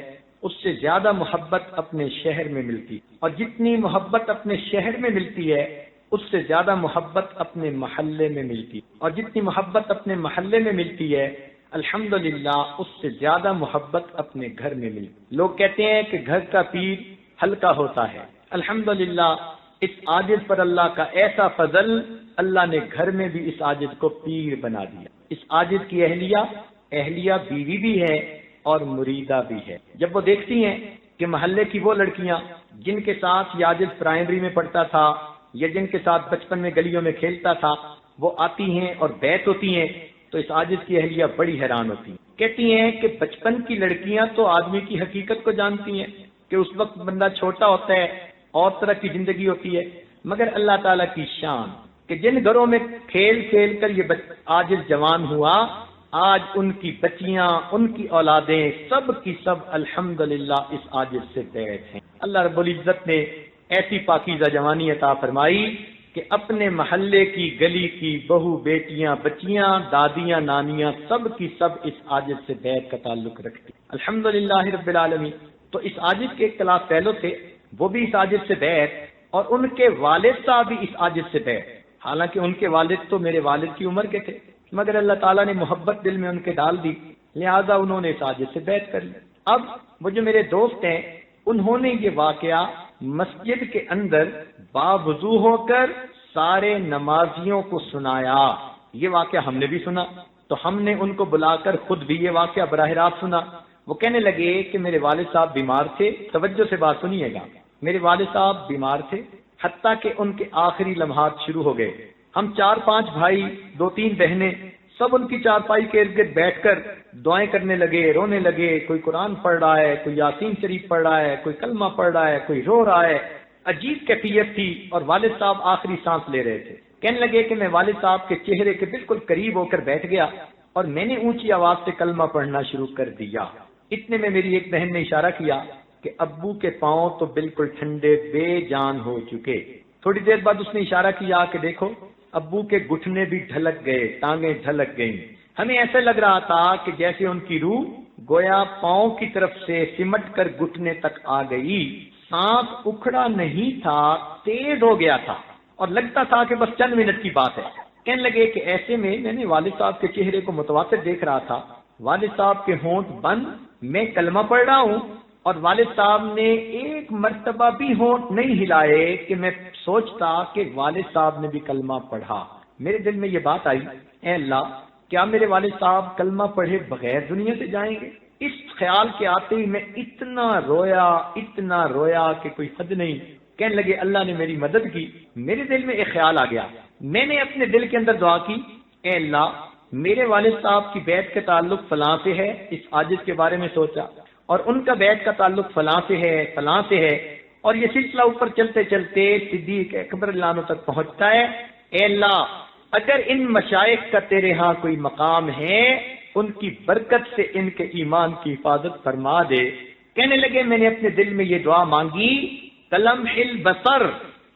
اس سے زیادہ محبت اپنے شہر میں ملتی، اور جتنی محبت اپنے شہر میں ملتی ہے اس سے زیادہ محبت اپنے محلے میں ملتی، اور جتنی محبت اپنے محلے میں ملتی ہے الحمدللہ اس سے زیادہ محبت اپنے گھر میں ملتی۔ لوگ کہتے ہیں کہ گھر کا پیر ہلکا ہوتا ہے۔ الحمدللہ اس عاجز پر اللہ کا ایسا فضل، اللہ نے گھر میں بھی اس عاجز کو پیر بنا دیا۔ اس عاجز کی اہلیہ بیوی بھی ہے اور مریدہ بھی ہے۔ جب وہ دیکھتی ہیں کہ محلے کی وہ لڑکیاں جن کے ساتھ یہ عاجز پرائمری میں پڑھتا تھا یا جن کے ساتھ بچپن میں گلیوں میں کھیلتا تھا وہ آتی ہیں اور بیت ہوتی ہیں، تو اس عاجز کی اہلیہ بڑی حیران ہوتی ہیں۔ کہتی ہیں کہ بچپن کی لڑکیاں تو آدمی کی حقیقت کو جانتی ہیں کہ اس وقت بندہ چھوٹا ہوتا ہے اور طرح کی زندگی ہوتی ہے، مگر اللہ تعالیٰ کی شان کہ جن گھروں میں کھیل کھیل کر یہ عاجز جوان ہوا، آج ان کی بچیاں، ان کی اولادیں سب کی سب الحمدللہ اس عاجز سے بیت ہیں۔ اللہ رب العزت نے ایسی پاکیزہ جوانی عطا فرمائی کہ اپنے محلے کی، گلی کی بہو بیٹیاں، بچیاں، دادیاں، نانیاں سب کی سب اس عاجز سے بیت کا تعلق رکھتی الحمدللہ رب العالمین۔ تو اس عاجز کے ایک کلاس فیلو تھے، وہ بھی اس عاجز سے بیت، اور ان کے والد صاحب بھی اس عاجز سے بیت۔ حالانکہ ان کے والد تو میرے والد کی عمر کے تھے، مگر اللہ تعالیٰ نے محبت دل میں ان کے ڈال دی، لہذا انہوں نے اس عاجز سے بیت کر لی۔ اب وہ جو میرے دوست ہیں انہوں نے یہ واقعہ مسجد کے اندر باوضو ہو کر سارے نمازیوں کو سنایا۔ یہ واقعہ ہم نے بھی سنا، تو ہم نے ان کو بلا کر خود بھی یہ واقعہ براہ راست سنا۔ وہ کہنے لگے کہ میرے والد صاحب بیمار تھے، توجہ سے بات سنیے گا، میرے والد صاحب بیمار تھے، حتیٰ کہ ان کے آخری لمحات شروع ہو گئے۔ ہم 4-5 بھائی، 2-3 بہنیں سب ان کی چارپائی کے ارد گرد بیٹھ کر دعائیں کرنے لگے، رونے لگے۔ کوئی قرآن پڑھ رہا ہے، کوئی یاسین شریف پڑھ رہا ہے، کوئی کلمہ پڑھ رہا ہے، کوئی رو رہا ہے۔ عجیب کیفیت تھی، اور والد صاحب آخری سانس لے رہے تھے۔ کہنے لگے کہ میں والد صاحب کے چہرے کے بالکل قریب ہو کر بیٹھ گیا اور میں نے اونچی آواز سے کلمہ پڑھنا شروع کر دیا۔ اتنے میں میری ایک بہن نے اشارہ کیا کہ ابو کے پاؤں تو بالکل ٹھنڈے بے جان ہو چکے۔ تھوڑی دیر بعد اس نے اشارہ کیا کہ دیکھو ابو کے گھٹنے بھی ڈھلک گئے، ٹانگیں ڈھلک گئیں۔ ہمیں ایسا لگ رہا تھا کہ جیسے ان کی روح گویا پاؤں کی طرف سے سمٹ کر گھٹنے تک آ گئی۔ سانس اکھڑا نہیں تھا، تیز ہو گیا تھا، اور لگتا تھا کہ بس چند منٹ کی بات ہے۔ کہنے لگے کہ ایسے میں نے والد صاحب کے چہرے کو متواتر دیکھ رہا تھا، والد صاحب کے ہونٹ بند، میں کلمہ پڑھ رہا ہوں، اور والد صاحب نے ایک مرتبہ بھی ہونٹ نہیں ہلائے کہ میں سوچتا کہ والد صاحب نے بھی کلمہ پڑھا۔ میرے دل میں یہ بات آئی، اے اللہ، کیا میرے والد صاحب کلمہ پڑھے بغیر دنیا سے جائیں گے؟ اس خیال کے آتے ہی میں اتنا رویا کہ کوئی حد نہیں۔ کہنے لگے اللہ نے میری مدد کی۔ میرے دل میں ایک خیال آ گیا، میں نے اپنے دل کے اندر دعا کی، اے اللہ میرے والد صاحب کی بیعت کے تعلق فلاں سے ہے، اس عاجز کے بارے میں سوچا، اور ان کا بیت کا تعلق فلاں سے ہے فلاں سے ہے، اور یہ سلسلہ اوپر چلتے چلتے صدیق اکبر اللہ عنہ تک پہنچتا ہے۔ اے اللہ، اگر ان مشائخ کا تیرے ہاں کوئی مقام ہے، ان کی برکت سے ان کے ایمان کی حفاظت فرما دے۔ کہنے لگے میں نے اپنے دل میں یہ دعا مانگی، قلم البصر،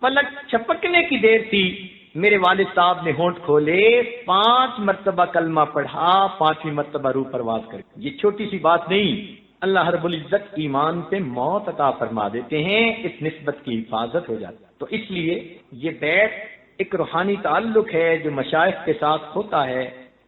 پلک چھپکنے کی دیر تھی، میرے والد صاحب نے ہونٹ کھولے، 5 مرتبہ کلمہ پڑھا، 5ویں مرتبہ روح پرواز کر۔ یہ چھوٹی سی بات نہیں، اللہ رب العزت ایمان پہ موت عطا فرما دیتے ہیں، اس نسبت کی حفاظت ہو جاتی ہے۔ تو اس لیے یہ بیت ایک روحانی تعلق ہے جو مشائخ کے ساتھ ہوتا ہے۔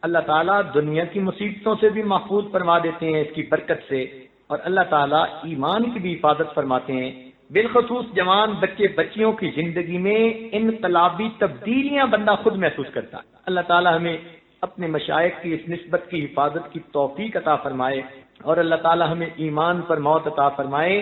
اللہ تعالیٰ دنیا کی مصیبتوں سے بھی محفوظ فرما دیتے ہیں اس کی برکت سے، اور اللہ تعالیٰ ایمان کی بھی حفاظت فرماتے ہیں۔ بالخصوص جوان بچے بچیوں کی زندگی میں انقلابی تبدیلیاں بندہ خود محسوس کرتا ہے۔ اللہ تعالیٰ ہمیں اپنے مشائخ کی اس نسبت کی حفاظت کی توفیق عطا فرمائے، اور اللہ تعالیٰ ہمیں ایمان پر موت عطا فرمائے،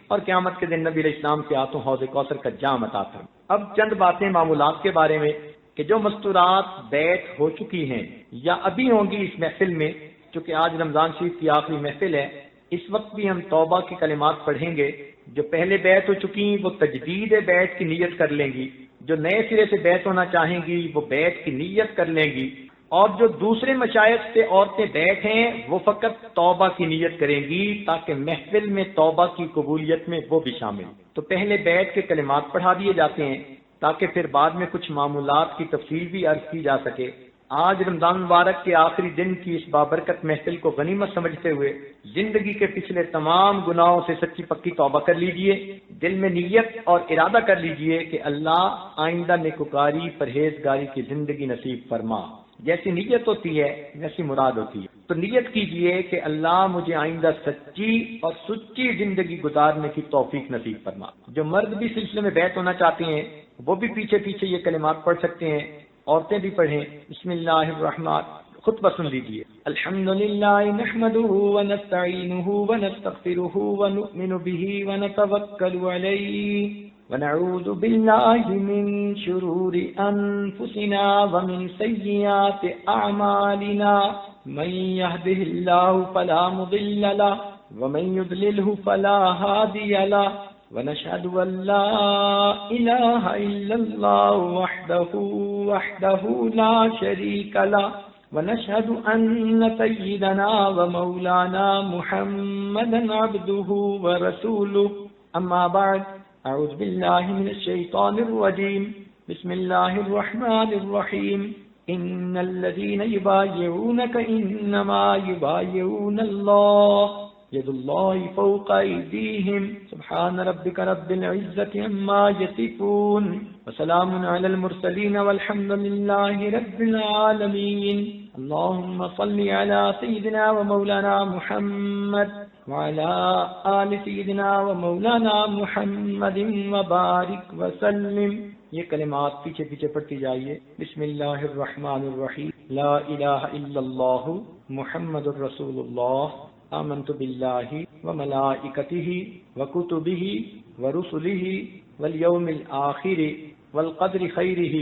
اور قیامت کے دن نبی علیہ السلام کے ہاتھوں حوض کوثر کا جام عطا فرمائے۔ اب چند باتیں معمولات کے بارے میں کہ جو مستورات بیت ہو چکی ہیں یا ابھی ہوں گی اس محفل میں، چونکہ آج رمضان شریف کی آخری محفل ہے، اس وقت بھی ہم توبہ کے کلمات پڑھیں گے۔ جو پہلے بیت ہو چکی ہیں وہ تجدید بیت کی نیت کر لیں گی، جو نئے سرے سے بیت ہونا چاہیں گی وہ بیت کی نیت کر لیں گی، اور جو دوسرے مشائخ سے عورتیں بیٹھ ہیں وہ فقط توبہ کی نیت کریں گی تاکہ محفل میں توبہ کی قبولیت میں وہ بھی شامل۔ تو پہلے بیت کے کلمات پڑھا دیے جاتے ہیں تاکہ پھر بعد میں کچھ معمولات کی تفصیل بھی عرض کی جا سکے۔ آج رمضان مبارک کے آخری دن کی اس بابرکت محفل کو غنیمت سمجھتے ہوئے زندگی کے پچھلے تمام گناہوں سے سچی پکی توبہ کر لیجئے، دل میں نیت اور ارادہ کر لیجئے کہ اللہ آئندہ نیکوکاری پرہیزگاری کی زندگی نصیب فرما۔ جیسی نیت ہوتی ہے ویسی مراد ہوتی ہے، تو نیت کیجئے کہ اللہ مجھے آئندہ سچی اور سچی زندگی گزارنے کی توفیق نصیب فرما۔ جو مرد بھی سلسلے میں بیعت ہونا چاہتے ہیں وہ بھی پیچھے پیچھے یہ کلمات پڑھ سکتے ہیں، عورتیں بھی پڑھیں۔ بسم اللہ الرحمن، خطبہ سن لیجئے۔ الحمدللہ نحمده ونستعینه ونستغفره ونؤمن به ونتوکل علیہ ونعوذ باللہ من شرور انفسنا ومن سیئات اعمالنا من يهده اللہ فلا مضل له ومن يضلله فلا هادی له ونشهد أن لا إله إلا الله وحده لا شريك له ونشهد أن سيدنا ومولانا محمدا عبده ورسوله أما بعد أعوذ بالله من الشيطان الرجيم بسم الله الرحمن الرحيم إن الذين يبايعونك إنما يبايعون الله يد الله فوق أيديهم سبحان ربك رب العزة عما يصفون وسلام على المرسلين والحمد لله رب العالمين اللهم صل على سيدنا ومولانا محمد وعلى آل سيدنا ومولانا محمد وبارك وسلم۔ یہ کلمات پیچھے پیچھے پڑھتی جائیے۔ بسم اللہ الرحمن الرحیم، لا الہ الا اللہ محمد الرسول اللہ، آمنت باللہ وملائکتہ وکتبہ ورسلہ والیوم الآخر والقدر خیرہ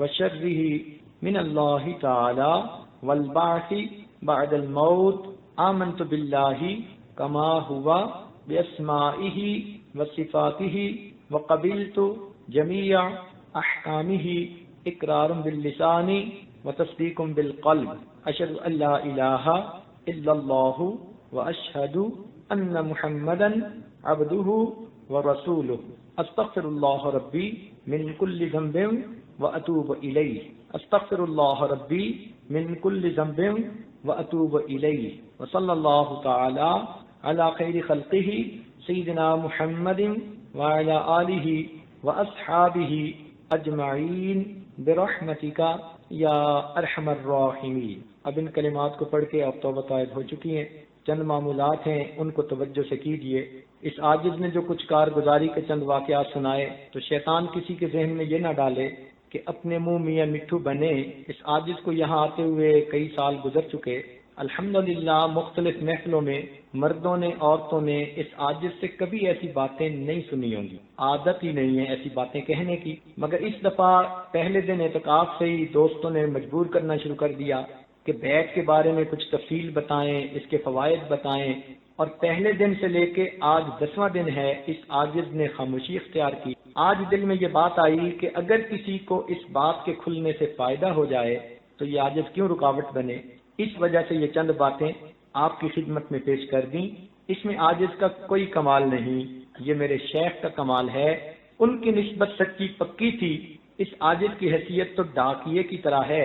وشرہ من اللہ تعالی والبعث بعد الموت، آمنت باللہ کما ہوا باسمائہ وصفاتہ وقبلت جمیع احکامہ اقرار باللسان وتصدیق بالقلب، اشہد ان لا الہ الا اللہ واشهد ان محمدا عبده ورسوله استغفر الله ربي من كل ذنب واتوب اليه استغفر الله ربي من كل ذنب واتوب اليه وصلى الله تعالى على خير خلقه سيدنا محمد وعلى آله واصحابه اجمعين برحمتك یا ارحم الراحمین۔ اب ان کلمات کو پڑھ کے اب توبہ طائب ہو چکی ہیں، چند معمولات ہیں ان کو توجہ سے کیجئے۔ اس عاجز نے جو کچھ کارگزاری کے چند واقعات سنائے تو شیطان کسی کے ذہن میں یہ نہ ڈالے کہ اپنے منہ میاں مٹھو بنے۔ اس عاجز کو یہاں آتے ہوئے کئی سال گزر چکے، الحمدللہ مختلف محفلوں میں مردوں نے عورتوں نے اس عاجز سے کبھی ایسی باتیں نہیں سنی ہوں گی، عادت ہی نہیں ہے ایسی باتیں کہنے کی، مگر اس دفعہ پہلے دن اعتکاف سے ہی دوستوں نے مجبور کرنا شروع کر دیا کہ بیت کے بارے میں کچھ تفصیل بتائیں، اس کے فوائد بتائیں، اور پہلے دن سے لے کے آج 10واں دن ہے، اس عاجز نے خاموشی اختیار کی۔ آج دل میں یہ بات آئی کہ اگر کسی کو اس بات کے کھلنے سے فائدہ ہو جائے تو یہ عاجز کیوں رکاوٹ بنے۔ اس وجہ سے یہ چند باتیں آپ کی خدمت میں پیش کر دیں۔ اس میں عاجز کا کوئی کمال نہیں، یہ میرے شیخ کا کمال ہے۔ ان کی نسبت سچی پکی تھی۔ اس عاجز کی حیثیت تو ڈاکیے کی طرح ہے،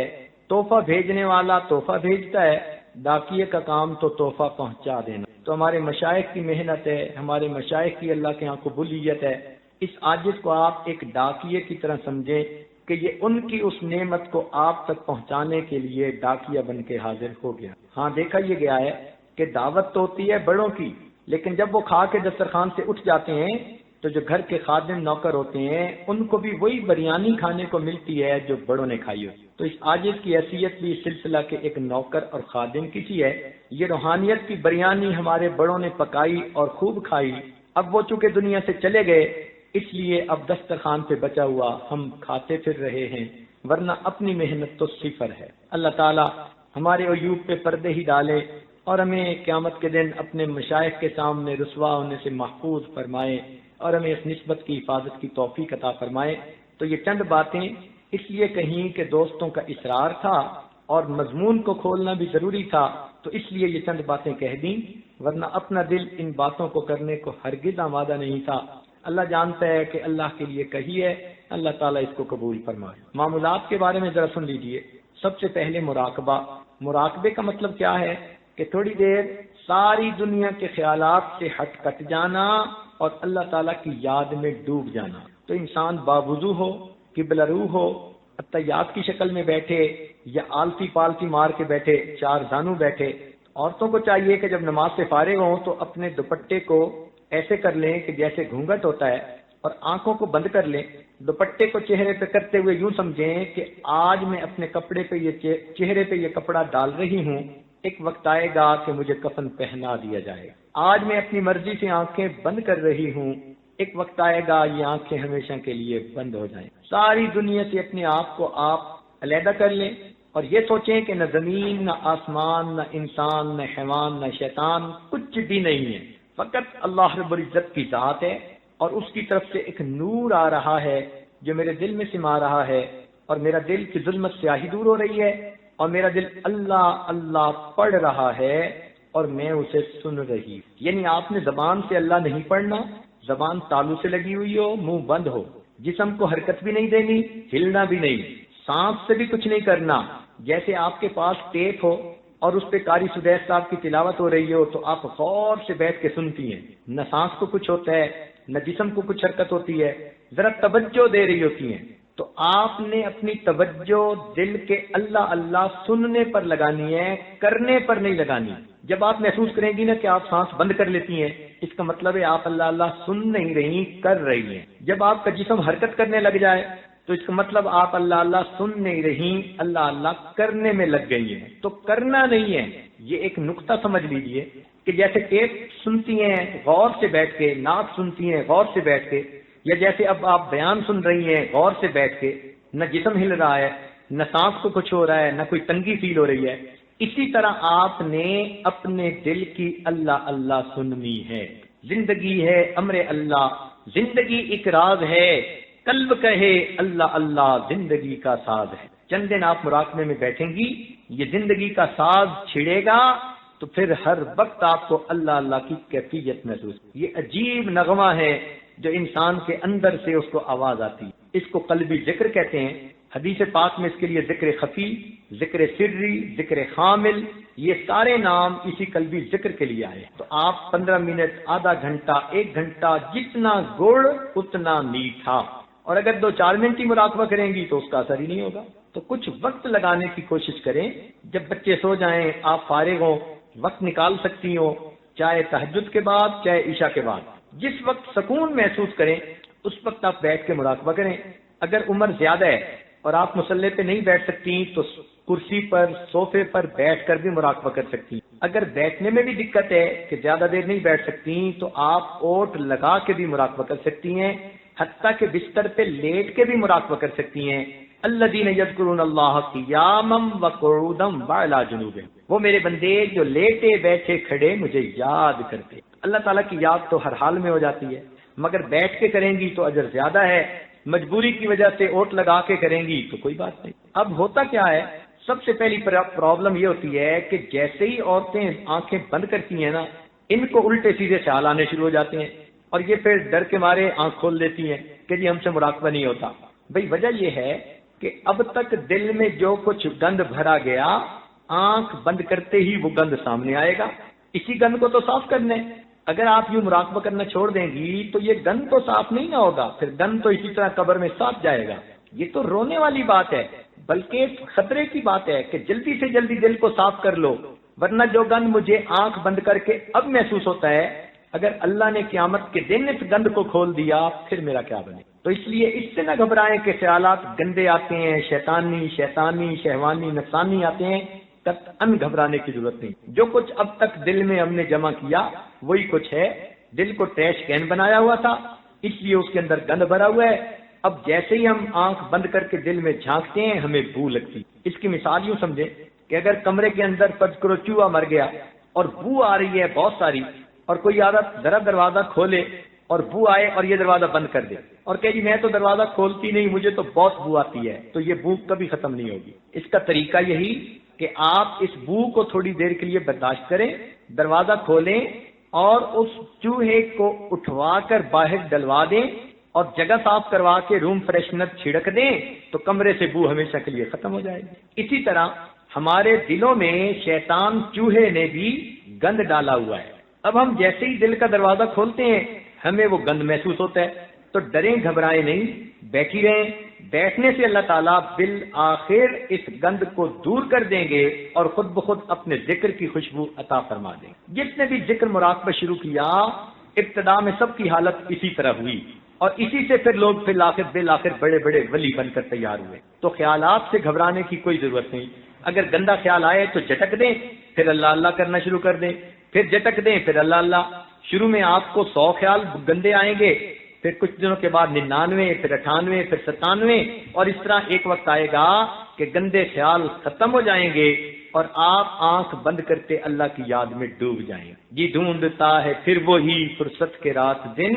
تحفہ بھیجنے والا تحفہ بھیجتا ہے، ڈاکیے کا کام تو تحفہ پہنچا دینا۔ تو ہمارے مشائخ کی محنت ہے، ہمارے مشائخ کی اللہ کے ہاں قبولیت ہے۔ اس عاجز کو آپ ایک ڈاکیے کی طرح سمجھیں کہ یہ ان کی اس نعمت کو آپ تک پہنچانے کے لیے ڈاکیہ بن کے حاضر ہو گیا۔ ہاں دیکھا یہ گیا ہے کہ دعوت تو ہوتی ہے بڑوں کی، لیکن جب وہ کھا کے دسترخوان سے اٹھ جاتے ہیں تو جو گھر کے خادم نوکر ہوتے ہیں ان کو بھی وہی بریانی کھانے کو ملتی ہے جو بڑوں نے کھائی ہوتی۔ تو اس عاجز کی حیثیت بھی اس سلسلہ کے ایک نوکر اور خادم کی سی ہے۔ یہ روحانیت کی بریانی ہمارے بڑوں نے پکائی اور خوب کھائی، اب وہ چونکہ دنیا سے چلے گئے اس لیے اب دسترخوان پہ بچا ہوا ہم کھاتے پھر رہے ہیں، ورنہ اپنی محنت تو صفر ہے۔ اللہ تعالی ہمارے عیوب پہ پردے ہی ڈالے اور ہمیں قیامت کے دن اپنے مشائخ کے سامنے رسوا ہونے سے محفوظ فرمائے اور ہمیں اس نسبت کی حفاظت کی توفیق عطا فرمائے۔ تو یہ چند باتیں اس لیے کہیں کہ دوستوں کا اصرار تھا اور مضمون کو کھولنا بھی ضروری تھا، تو اس لیے یہ چند باتیں کہہ دیں، ورنہ اپنا دل ان باتوں کو کرنے کو ہرگز آمادہ نہیں تھا۔ اللہ جانتا ہے کہ اللہ کے لیے کہی ہے، اللہ تعالیٰ اس کو قبول فرمائے۔ معمولات کے بارے میں ذرا سن لیجئے۔ سب سے پہلے مراقبہ۔ مراقبے کا مطلب کیا ہے کہ تھوڑی دیر ساری دنیا کے خیالات سے کٹ جانا اور اللہ تعالیٰ کی یاد میں ڈوب جانا۔ تو انسان باوضو ہو، قبلہ رو ہو، اتحیات کی شکل میں بیٹھے یا آلتی پالتی مار کے بیٹھے، چار زانو بیٹھے۔ عورتوں کو چاہیے کہ جب نماز سے فارغ ہوں تو اپنے دوپٹے کو ایسے کر لیں کہ جیسے گھونگھٹ ہوتا ہے اور آنکھوں کو بند کر لیں، دوپٹے کو چہرے پہ کرتے ہوئے یوں سمجھیں کہ آج میں اپنے کپڑے پہ چہرے پہ یہ کپڑا ڈال رہی ہوں، ایک وقت آئے گا کہ مجھے کفن پہنا دیا جائے گا۔ آج میں اپنی مرضی سے آنکھیں بند کر رہی ہوں، ایک وقت آئے گا یہ آنکھیں ہمیشہ کے لیے بند ہو جائیں۔ ساری دنیا سے اپنے آپ کو آپ علیحدہ کر لیں اور یہ سوچیں کہ نہ زمین، نہ آسمان، نہ انسان، نہ حیوان، نہ شیطان، کچھ بھی نہیں ہے، فقط اللہ رب العزت کی ذات ہے اور اس کی طرف سے ایک نور آ رہا ہے جو میرے دل میں سما رہا ہے، اور میرا دل کی ظلمت سیاہی دور ہو رہی ہے اور میرا دل اللہ اللہ پڑھ رہا ہے اور میں اسے سن رہی۔ یعنی آپ نے زبان سے اللہ نہیں پڑھنا، زبان تالو سے لگی ہوئی ہو، منہ بند ہو، جسم کو حرکت بھی نہیں دینی، ہلنا بھی نہیں، سانس سے بھی کچھ نہیں کرنا۔ جیسے آپ کے پاس ٹیپ ہو اور اس پہ قاری سدیس صاحب کی تلاوت ہو رہی ہو تو آپ غور سے بیٹھ کے سنتی ہیں، نہ سانس کو کچھ ہوتا ہے نہ جسم کو کچھ حرکت ہوتی ہے، ذرا توجہ دے رہی ہوتی ہیں۔ تو آپ نے اپنی توجہ دل کے اللہ اللہ سننے پر لگانی ہے، کرنے پر نہیں لگانی۔ جب آپ محسوس کریں گی نا کہ آپ سانس بند کر لیتی ہیں، اس کا مطلب ہے آپ اللہ اللہ سن نہیں رہی، کر رہی ہیں۔ جب آپ کا جسم حرکت کرنے لگ جائے تو اس کا مطلب آپ اللہ اللہ سن نہیں رہی، اللہ اللہ کرنے میں لگ گئی ہیں۔ تو کرنا نہیں ہے، یہ ایک نقطہ سمجھ لیجئے کہ جیسے ٹیپ سنتی ہیں غور سے بیٹھ کے، نعت سنتی ہیں غور سے بیٹھ کے، یا جیسے اب آپ بیان سن رہی ہیں غور سے بیٹھ کے، نہ جسم ہل رہا ہے، نہ سانس کو کچھ ہو رہا ہے، نہ کوئی تنگی فیل ہو رہی ہے، اسی طرح آپ نے اپنے دل کی اللہ اللہ سننی ہے۔ زندگی ہے امر اللہ، زندگی ایک راز ہے، قلب کہے اللہ اللہ زندگی کا ساز ہے۔ چند دن آپ مراقبے میں بیٹھیں گی، یہ زندگی کا ساز چھڑے گا تو پھر ہر وقت آپ کو اللہ اللہ کی کیفیت محسوس۔ یہ عجیب نغمہ ہے جو انسان کے اندر سے اس کو آواز آتی، اس کو قلبی ذکر کہتے ہیں۔ حدیث پاک میں اس کے لیے ذکر خفی، ذکر سری، ذکر خامل، یہ سارے نام اسی قلبی ذکر کے لیے آئے۔ تو آپ 15 منٹ، آدھا گھنٹہ، 1 گھنٹہ، جتنا گڑ اتنا میٹھا، اور اگر 2-4 منٹ ہی مراقبہ کریں گی تو اس کا اثر ہی نہیں ہوگا۔ تو کچھ وقت لگانے کی کوشش کریں، جب بچے سو جائیں آپ فارغ ہوں، وقت نکال سکتی ہو، چاہے تہجد کے بعد چاہے عشاء کے بعد، جس وقت سکون محسوس کریں اس وقت آپ بیٹھ کے مراقبہ کریں۔ اگر عمر زیادہ ہے اور آپ مصلی پہ نہیں بیٹھ سکتی تو کرسی پر، صوفے پر بیٹھ کر بھی مراقبہ کر سکتی۔ اگر بیٹھنے میں بھی دقت ہے کہ زیادہ دیر نہیں بیٹھ سکتی تو آپ اوٹ لگا کے بھی مراقبہ کر سکتی ہیں، حتیٰ کہ بستر پہ لیٹ کے بھی مراقبہ کر سکتی ہیں۔ الذین یذکرون اللہ قیاما وقعودا وعلی جنوبہم، وہ میرے بندے جو لیٹے بیٹھے کھڑے مجھے یاد کرتے۔ اللہ تعالیٰ کی یاد تو ہر حال میں ہو جاتی ہے، مگر بیٹھ کے کریں گی تو اجر زیادہ ہے، مجبوری کی وجہ سے اوٹ لگا کے کریں گی تو کوئی بات نہیں۔ اب ہوتا کیا ہے، سب سے پہلی پرابلم یہ ہوتی ہے کہ جیسے ہی عورتیں آنکھیں بند کرتی ہیں نا، ان کو الٹے سیدھے خیال آنے شروع ہو جاتے ہیں، اور یہ پھر ڈر کے مارے آنکھ کھول دیتی ہیں کہ جی ہم سے مراقبہ نہیں ہوتا۔ بھئی وجہ یہ ہے کہ اب تک دل میں جو کچھ گند بھرا گیا، آنکھ بند کرتے ہی وہ گند سامنے آئے گا، اسی گند کو تو صاف کرنا ہے۔ اگر آپ یوں مراقبہ کرنا چھوڑ دیں گی تو یہ گند تو صاف نہیں نہ ہوگا، پھر گند تو اسی طرح قبر میں ساتھ جائے گا۔ یہ تو رونے والی بات ہے، بلکہ خطرے کی بات ہے کہ جلدی سے جلدی دل کو صاف کر لو، ورنہ جو گند مجھے آنکھ بند کر کے اب محسوس ہوتا ہے، اگر اللہ نے قیامت کے دن اس گند کو کھول دیا پھر میرا کیا بنے۔ تو اس لیے اس سے نہ گھبرائیں کہ خیالات گندے آتے ہیں، شیطانی شہوانی نفسانی آتے ہیں، قطعاً گھبرانے کی ضرورت نہیں۔ جو کچھ اب تک دل میں ہم نے جمع کیا وہی کچھ ہے، دل کو ٹریش کین بنایا ہوا تھا، اس لیے اس کے اندر گند بھرا ہوا ہے۔ اب جیسے ہی ہم آنکھ بند کر کے دل میں جھانکتے ہیں ہمیں بو لگتی۔ اس کی مثال یوں سمجھیں کہ اگر کمرے کے اندر فرض کرو چوہا مر گیا اور بو آ رہی ہے بہت ساری، اور کوئی عورت ذرا دروازہ کھولے اور بو آئے اور یہ دروازہ بند کر دے اور کہ جی میں تو دروازہ کھولتی نہیں، مجھے تو بہت بو آتی ہے، تو یہ بو کبھی ختم نہیں ہوگی۔ اس کا طریقہ یہی کہ آپ اس بو کو تھوڑی دیر کے لیے برداشت کریں، دروازہ کھولیں اور اس چوہے کو اٹھوا کر باہر ڈلوا دیں اور جگہ صاف کروا کے روم فریشنر چھڑک دیں تو کمرے سے بو ہمیشہ کے لیے ختم ہو جائے گی۔ اسی طرح ہمارے دلوں میں شیطان چوہے نے بھی گند ڈالا ہوا ہے۔ اب ہم جیسے ہی دل کا دروازہ کھولتے ہیں ہمیں وہ گند محسوس ہوتا ہے، تو ڈریں گھبرائیں نہیں، بیٹھی رہیں۔ بیٹھنے سے اللہ تعالیٰ بالآخر اس گند کو دور کر دیں گے اور خود بخود اپنے ذکر کی خوشبو عطا فرما دیں گے۔ جس نے بھی ذکر مراقبہ شروع کیا، ابتدا میں سب کی حالت اسی طرح ہوئی، اور اسی سے پھر لوگ بالآخر بڑے بڑے ولی بن کر تیار ہوئے۔ تو خیالات سے گھبرانے کی کوئی ضرورت نہیں۔ اگر گندا خیال آئے تو جھٹک دیں، پھر اللہ اللہ کرنا شروع کر دیں، پھر جھٹک دیں، پھر اللہ اللہ۔ شروع میں آپ کو 100 خیال گندے آئیں گے، پھر کچھ دنوں کے بعد 99، پھر 98، پھر 97، اور اس طرح ایک وقت آئے گا کہ گندے خیال ختم ہو جائیں گے اور آپ آنکھ بند کرتے اللہ کی یاد میں ڈوب جائیں گے۔ جی ڈھونڈتا ہے پھر وہی فرصت کے رات دن،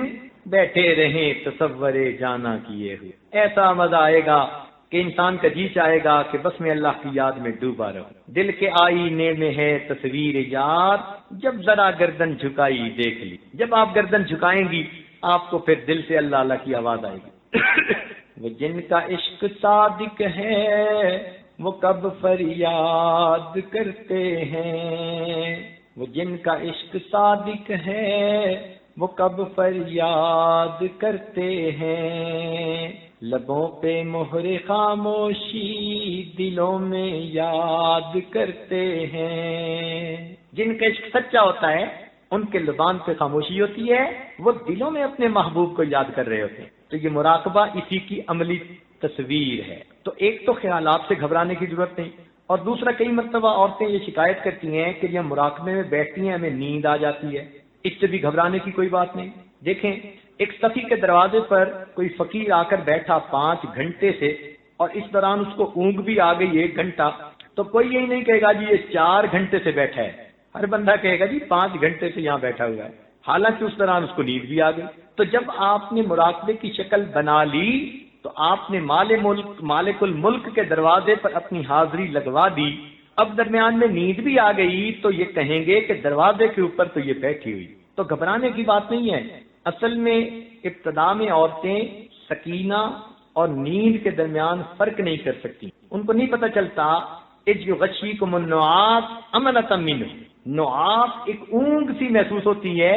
بیٹھے رہیں تصور جانا کیے ہوئے۔ ایسا مزہ آئے گا کہ انسان کا جی چاہے گا کہ بس میں اللہ کی یاد میں ڈوبا رہوں۔ دل کے آئینے میں ہے تصویر یار، جب ذرا گردن جھکائی دیکھ لی۔ جب آپ گردن جھکائیں گی آپ کو پھر دل سے اللہ اللہ کی آواز آئے گی۔ وہ جن کا عشق صادق ہے وہ کب فریاد کرتے ہیں، وہ جن کا عشق صادق ہے وہ کب فریاد کرتے ہیں، لبوں پہ مہر خاموشی دلوں میں یاد کرتے ہیں۔ جن کا عشق سچا ہوتا ہے ان کے زبان پہ خاموشی ہوتی ہے، وہ دلوں میں اپنے محبوب کو یاد کر رہے ہوتے ہیں۔ تو یہ مراقبہ اسی کی عملی تصویر ہے۔ تو ایک تو خیالات سے گھبرانے کی ضرورت نہیں، اور دوسرا کئی مرتبہ عورتیں یہ شکایت کرتی ہیں کہ جب مراقبے میں بیٹھتی ہیں ہمیں نیند آ جاتی ہے، اس سے بھی گھبرانے کی کوئی بات نہیں۔ دیکھیں ایک صفی کے دروازے پر کوئی فقیر آ کر بیٹھا 5 گھنٹے سے، اور اس دوران اس کو اونگ بھی آ گئی 1 گھنٹہ، تو کوئی یہی نہیں کہے گا جی یہ 4 گھنٹے سے بیٹھا ہے، ہر بندہ کہے گا جی 5 گھنٹے سے یہاں بیٹھا ہوا ہے، حالانکہ اس دوران اس کو نیند بھی آ گئی۔ تو جب آپ نے مراقبے کی شکل بنا لی تو آپ نے مالک الملک کے دروازے پر اپنی حاضری لگوا دی، اب درمیان میں نیند بھی آ گئی تو یہ کہیں گے کہ دروازے کے اوپر تو یہ بیٹھی ہوئی۔ تو گھبرانے کی بات نہیں ہے۔ اصل میں ابتدا میں عورتیں سکینہ اور نیند کے درمیان فرق نہیں کر سکتی، ان کو نہیں پتہ چلتا اذ یغشیکم النعاس امنۃ منہ، نعاس ایک اونگ سی محسوس ہوتی ہے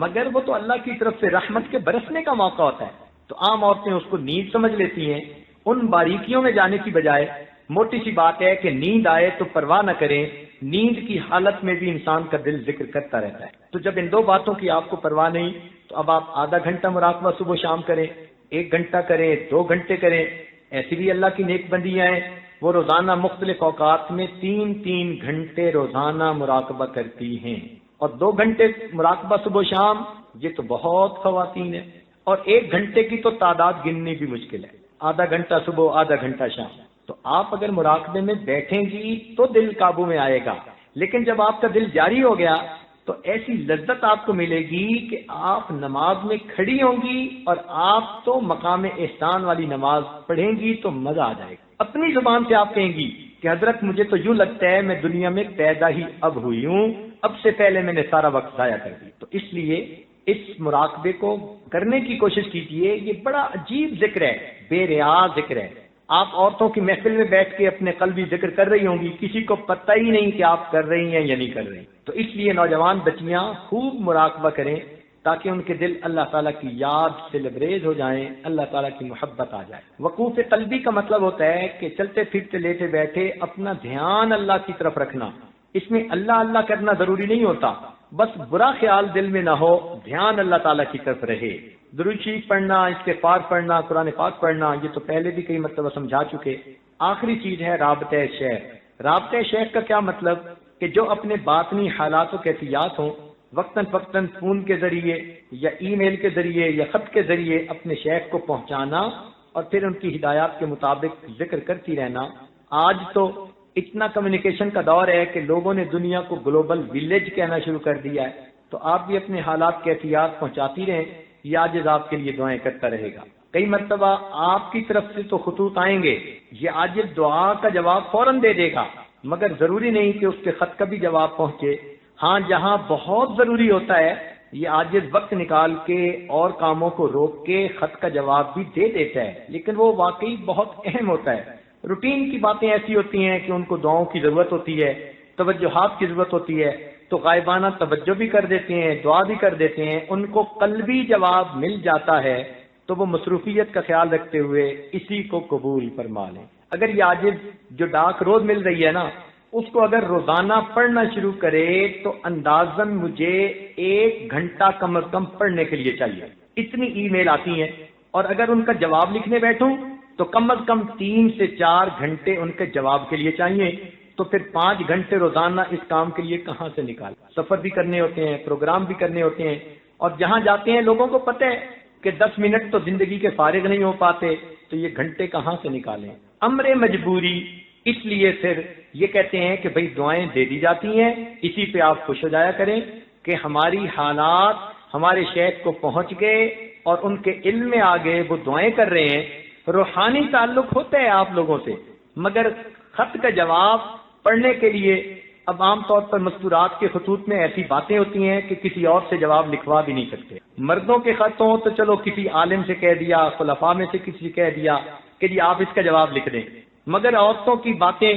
مگر وہ تو اللہ کی طرف سے رحمت کے برسنے کا موقع ہوتا ہے۔ تو عام عورتیں اس کو نیند سمجھ لیتی ہیں، ان باریکیوں میں جانے کی بجائے موٹی سی بات ہے کہ نیند آئے تو پرواہ نہ کریں، نیند کی حالت میں بھی انسان کا دل ذکر کرتا رہتا ہے۔ تو جب ان 2 باتوں کی آپ کو پرواہ نہیں تو اب آپ آدھا گھنٹہ مراقبہ صبح شام کریں، 1 گھنٹہ کریں، 2 گھنٹے کریں۔ ایسی بھی اللہ کی نیک بندیاں ہیں وہ روزانہ مختلف اوقات میں 3 گھنٹے روزانہ مراقبہ کرتی ہیں، اور 2 گھنٹے مراقبہ صبح شام، یہ تو بہت خواتین ہیں، اور 1 گھنٹے کی تو تعداد گننی بھی مشکل ہے۔ آدھا گھنٹہ صبح آدھا گھنٹہ شام. تو آپ اگر مراقبے میں بیٹھیں گی تو دل قابو میں آئے گا، لیکن جب آپ کا دل جاری ہو گیا تو ایسی لذت آپ کو ملے گی کہ آپ نماز میں کھڑی ہوں گی اور آپ تو مقام احسان والی نماز پڑھیں گی تو مزہ آ جائے گا. اپنی زبان سے آپ کہیں گی کہ حضرت مجھے تو یوں لگتا ہے میں دنیا میں پیدا ہی اب ہوئی ہوں، اب سے پہلے میں نے سارا وقت ضائع کر دی. تو اس لیے اس مراقبے کو کرنے کی کوشش کیجیے. یہ بڑا عجیب ذکر ہے، بے ریا ذکر ہے. آپ عورتوں کی محفل میں بیٹھ کے اپنے قلبی ذکر کر رہی ہوں گی، کسی کو پتہ ہی نہیں کہ آپ کر رہی ہیں یا نہیں کر رہی. تو اس لیے نوجوان بچیاں خوب مراقبہ کریں تاکہ ان کے دل اللہ تعالیٰ کی یاد سے لبریز ہو جائیں، اللہ تعالیٰ کی محبت آ جائے. وقوف قلبی کا مطلب ہوتا ہے کہ چلتے پھرتے لیٹے بیٹھے اپنا دھیان اللہ کی طرف رکھنا. اس میں اللہ اللہ کرنا ضروری نہیں ہوتا، بس برا خیال دل میں نہ ہو، دھیان اللہ تعالیٰ کی طرف رہے. درود شریف پڑھنا، استغفار پڑھنا، قرآن پاک پڑھنا، یہ تو پہلے بھی کئی مرتبہ سمجھا چکے. آخری چیز ہے رابطہ شیخ. رابطہ شیخ کا کیا مطلب؟ کہ جو اپنے باطنی حالات و کیفیات ہوں وقتاً فوقتاً فون کے ذریعے یا ای میل کے ذریعے یا خط کے ذریعے اپنے شیخ کو پہنچانا اور پھر ان کی ہدایات کے مطابق ذکر کرتی رہنا. آج تو اتنا کمیونیکیشن کا دور ہے کہ لوگوں نے دنیا کو گلوبل ویلیج کہنا شروع کر دیا ہے. تو آپ بھی اپنے حالات کیفیات پہنچاتی رہیں، یہ عاجز آپ کے لیے دعائیں کرتا رہے گا. کئی مرتبہ آپ کی طرف سے تو خطوط آئیں گے، یہ عاجز دعا کا جواب فوراً دے دے گا، مگر ضروری نہیں کہ اس کے خط کا بھی جواب پہنچے. ہاں جہاں بہت ضروری ہوتا ہے یہ عاجز وقت نکال کے اور کاموں کو روک کے خط کا جواب بھی دے دیتا ہے، لیکن وہ واقعی بہت اہم ہوتا ہے. روٹین کی باتیں ایسی ہوتی ہیں کہ ان کو دعاؤں کی ضرورت ہوتی ہے، توجہات کی ضرورت ہوتی ہے، تو غائبانہ توجہ بھی کر دیتے ہیں، دعا بھی کر دیتے ہیں. ان کو قلبی جواب مل جاتا ہے تو وہ مصروفیت کا خیال رکھتے ہوئے اسی کو قبول فرما لیں. اگر یہ عاجز جو ڈاک روز مل رہی ہے نا، اس کو اگر روزانہ پڑھنا شروع کرے تو اندازاً مجھے 1 گھنٹہ کم از کم پڑھنے کے لیے چاہیے. اتنی ای میل آتی ہیں، اور اگر ان کا جواب لکھنے بیٹھوں تو کم از کم 3 سے 4 گھنٹے ان کے جواب کے لیے چاہیے. تو پھر 5 گھنٹے روزانہ اس کام کے لیے کہاں سے نکال؟ سفر بھی کرنے ہوتے ہیں، پروگرام بھی کرنے ہوتے ہیں، اور جہاں جاتے ہیں لوگوں کو پتہ ہے کہ 10 منٹ تو زندگی کے فارغ نہیں ہو پاتے، تو یہ گھنٹے کہاں سے نکالیں؟ امر مجبوری. اس لیے پھر یہ کہتے ہیں کہ بھئی دعائیں دے دی جاتی ہیں، اسی پہ آپ خوش ہو جایا کریں کہ ہماری حالات ہمارے شیخ کو پہنچ گئے اور ان کے علم میں آگے وہ دعائیں کر رہے ہیں. روحانی تعلق ہوتا ہے آپ لوگوں سے، مگر خط کا جواب پڑھنے کے لیے اب عام طور پر مستورات کے خطوط میں ایسی باتیں ہوتی ہیں کہ کسی اور سے جواب لکھوا بھی نہیں سکتے. مردوں کے خط ہوں تو چلو کسی عالم سے کہہ دیا، خلفاء میں سے کسی سے کہہ دیا کہ جی آپ اس کا جواب لکھ دیں، مگر عورتوں کی باتیں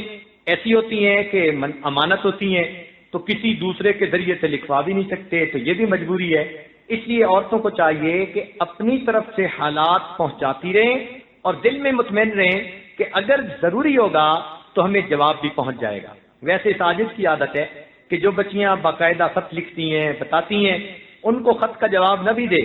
ایسی ہوتی ہیں کہ امانت ہوتی ہیں تو کسی دوسرے کے ذریعے سے لکھوا بھی نہیں سکتے. تو یہ بھی مجبوری ہے. اس لیے عورتوں کو چاہیے کہ اپنی طرف سے حالات پہنچاتی رہیں اور دل میں مطمئن رہیں کہ اگر ضروری ہوگا تو ہمیں جواب بھی پہنچ جائے گا. ویسے اس عاجز کی عادت ہے کہ جو بچیاں باقاعدہ خط لکھتی ہیں، بتاتی ہیں، ان کو خط کا جواب نہ بھی دے.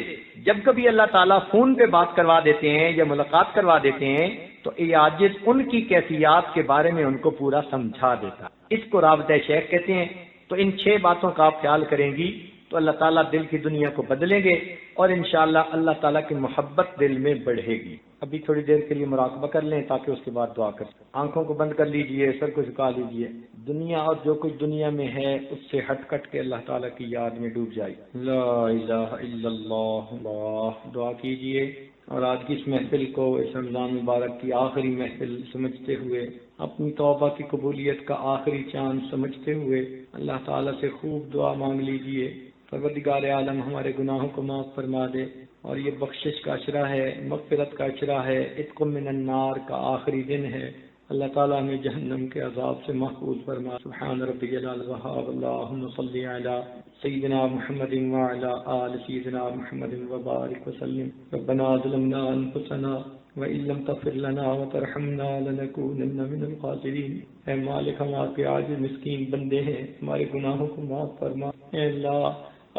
جب کبھی اللہ تعالیٰ فون پہ بات کروا دیتے ہیں یا ملاقات کروا دیتے ہیں تو یہ عاجز ان کی کیفیات کے بارے میں ان کو پورا سمجھا دیتا. اس کو رابطہ شیخ کہتے ہیں. تو ان 6 باتوں کا آپ خیال کریں گی تو اللہ تعالیٰ دل کی دنیا کو بدلیں گے اور انشاءاللہ اللہ تعالیٰ کی محبت دل میں بڑھے گی. ابھی تھوڑی دیر کے لیے مراقبہ کر لیں تاکہ اس کے بعد دعا کر سکیں. آنکھوں کو بند کر لیجئے، سر کو جھکا لیجئے. دنیا اور جو کچھ دنیا میں ہے اس سے ہٹ کٹ کے اللہ تعالیٰ کی یاد میں ڈوب جائے. لا الہ الا اللہ. اللہ دعا کیجئے اور آج کی اس محفل کو اس رمضان مبارک کی آخری محفل سمجھتے ہوئے، اپنی توبہ کی قبولیت کا آخری چاند سمجھتے ہوئے اللہ تعالیٰ سے خوب دعا مانگ لیجئے. پروردگار عالم ہمارے گناہوں کو معاف فرما دے، اور یہ بخشش کا عشرہ ہے، مغفرت کا عشرہ ہے، عتق من النار کا آخری دن ہے. اللہ تعالیٰ ہمیں جہنم کے عذاب سے محفوظ فرما. سبحان ربی الوہاب. اللہم صلی علی سیدنا محمد وعلی آل سیدنا محمد وبارک وسلم. ربنا ظلمنا انفسنا وَإِن لَّمْ تَغْفِرْ لَنَا وَتَرْحَمْنَا لَنَكُونَنَّ مِنَ الْخَاسِرِينَ. اے مالک، ہم آپ کے عاجز مسکین بندے ہیں، ہمارے گناہوں کو معاف فرما. اے اللہ،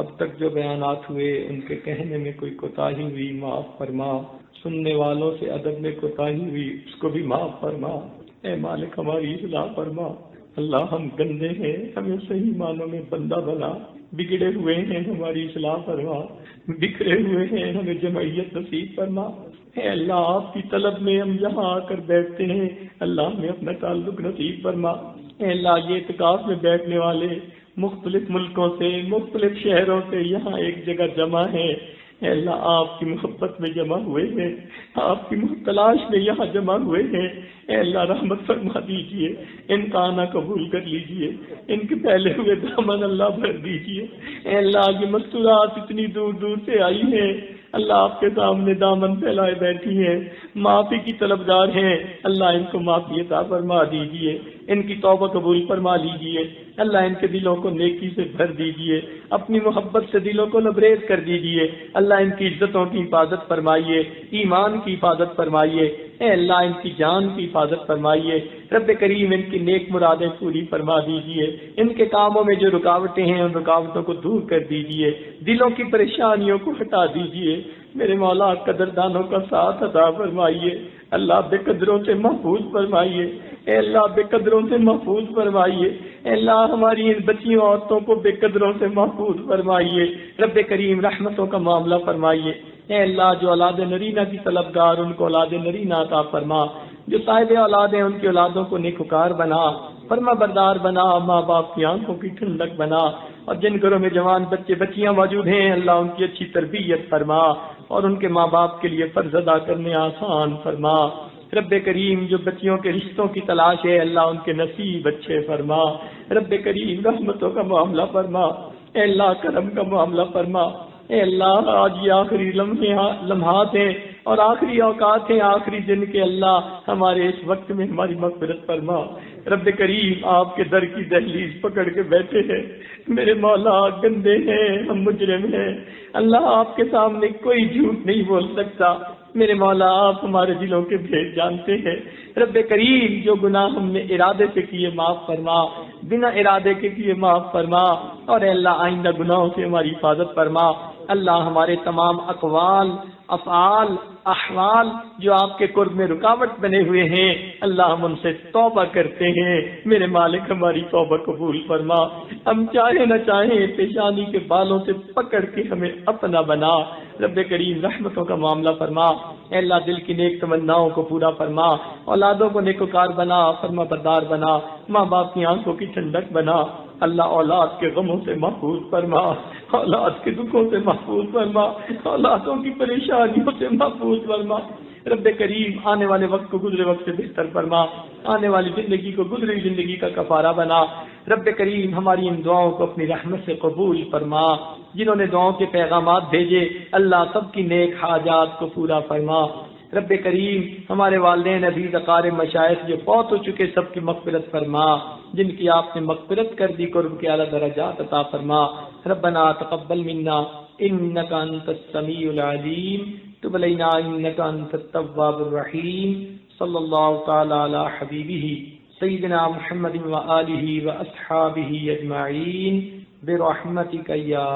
اب تک جو بیانات ہوئے ان کے کہنے میں کوئی کوتاہی ہوئی معاف فرما، سننے والوں سے ادب میں کوتاہی ہوئی اس کو بھی معاف فرما. اے مالک، ہماری اصلاح فرما. اللہ، ہم گندے ہیں، ہمیں صحیح معنوں میں بندہ بنا. بگڑے ہوئے ہیں، ہماری اصلاح فرما. بکھرے ہوئے ہیں، ہمیں جمعیت نصیب فرما. اے اللہ آپ کی طلب میں ہم یہاں آ کر بیٹھتے ہیں، اللہ ہمیں اپنا تعلق نصیب فرما۔ اے اللہ یہ اعتکاف میں بیٹھنے والے مختلف ملکوں سے مختلف شہروں سے یہاں ایک جگہ جمع ہیں، اے اللہ آپ کی محبت میں جمع ہوئے ہیں، آپ کی تلاش میں یہاں جمع ہوئے ہیں، اے اللہ رحمت فرما دیجئے، ان کا آنا قبول کر لیجئے، ان کے پھیلے ہوئے دامن اللہ بھر دیجئے۔ اے اللہ یہ مستورات اتنی دور دور سے آئی ہیں، اللہ آپ کے سامنے دامن پھیلائے بیٹھی ہیں، معافی کی طلبگار ہیں، اللہ ان کو معافی عطا فرما دیجئے، ان کی توبہ قبول فرما لیجئے، اللہ ان کے دلوں کو نیکی سے بھر دیجئے، اپنی محبت سے دلوں کو لبریز کر دیجئے، اللہ ان کی عزتوں کی حفاظت فرمائیے، ایمان کی حفاظت فرمائیے، اے اللہ ان کی جان کی حفاظت فرمائیے، رب کریم ان کی نیک مرادیں پوری فرما دیجئے، ان کے کاموں میں جو رکاوٹیں ہیں ان رکاوٹوں کو دور کر دیجئے، دلوں کی پریشانیوں کو ہٹا دیجئے، میرے مولا قدردانوں کا ساتھ عطا فرمائیے، اللہ بے قدروں سے محفوظ فرمائیے، اے اللہ بے قدروں سے محفوظ فرمائیے، اے اللہ ہماری ان بچیوں عورتوں کو بے قدروں سے محفوظ فرمائیے، رب کریم رحمتوں کا معاملہ فرمائیے، اے اللہ جو اولاد نرینہ کی طلبگار ان کو اولاد نرینہ عطا فرما، جو صاحب اولاد ہیں ان کی اولادوں کو نیکوکار بنا، فرما بردار بنا، ماں باپ کی آنکھوں کی ٹھنڈک بنا، اور جن گھروں میں جوان بچے بچیاں موجود ہیں اللہ ان کی اچھی تربیت فرما اور ان کے ماں باپ کے لیے فرض ادا کرنے آسان فرما، رب کریم جو بچیوں کے رشتوں کی تلاش ہے اللہ ان کے نصیب اچھے فرما، رب کریم رحمتوں کا معاملہ فرما، اے اللہ کرم کا معاملہ فرما، اے اللہ آج یہ آخری لمحات ہیں اور آخری اوقات ہیں، آخری دن کے اللہ ہمارے اس وقت میں ہماری مغفرت فرما، رب کریم آپ کے در کی دہلیز پکڑ کے بیٹھے ہیں، میرے مولا گندے ہیں ہم مجرم ہیں، اللہ آپ کے سامنے کوئی جھوٹ نہیں بول سکتا، میرے مولا آپ ہمارے دلوں کے بھید جانتے ہیں، رب کریم جو گناہ ہم نے ارادے سے کیے معاف فرما، بنا ارادے کے کیے معاف فرما، اور اے اللہ آئندہ گناہوں سے ہماری حفاظت فرما، اللہ ہمارے تمام اقوال افعال احوال جو آپ کے قرب میں رکاوٹ بنے ہوئے ہیں اللہ ہم ان سے توبہ کرتے ہیں، میرے مالک ہماری توبہ قبول فرما، ہم چاہے نہ چاہیں پیشانی کے بالوں سے پکڑ کے ہمیں اپنا بنا، رب کریم رحمتوں کا معاملہ فرما، اے اللہ دل کی نیک تمناؤں کو پورا فرما، اولادوں کو نیکوکار بنا، فرما بردار بنا، ماں باپ کی آنکھوں کی ٹھنڈک بنا، اللہ اولاد کے غموں سے محفوظ فرما، اولاد کے دکھوں سے محفوظ فرما، اولادوں کی پریشانیوں سے محفوظ فرما، رب کریم آنے والے وقت کو گزرے وقت سے بہتر فرما، آنے والی زندگی کو گزری زندگی کا کفارہ بنا، رب کریم ہماری ان دعاؤں کو اپنی رحمت سے قبول فرما، جنہوں نے دعاؤں کے پیغامات بھیجے اللہ سب کی نیک حاجات کو پورا فرما، رب کریم ہمارے والدین عزیز اقارب مشائخ جو فوت ہو چکے سب کی مغفرت فرما، جن کی آپ نے مغفرت کر دی قرب کے اعلیٰ درجات عطا فرما، ربنا تقبل منا انك انت السميع العليم تب علينا انك انت التواب الرحيم صلى الله تعالى على حبيبه سيدنا محمد وآله وأصحابه أجمعين برحمتك يا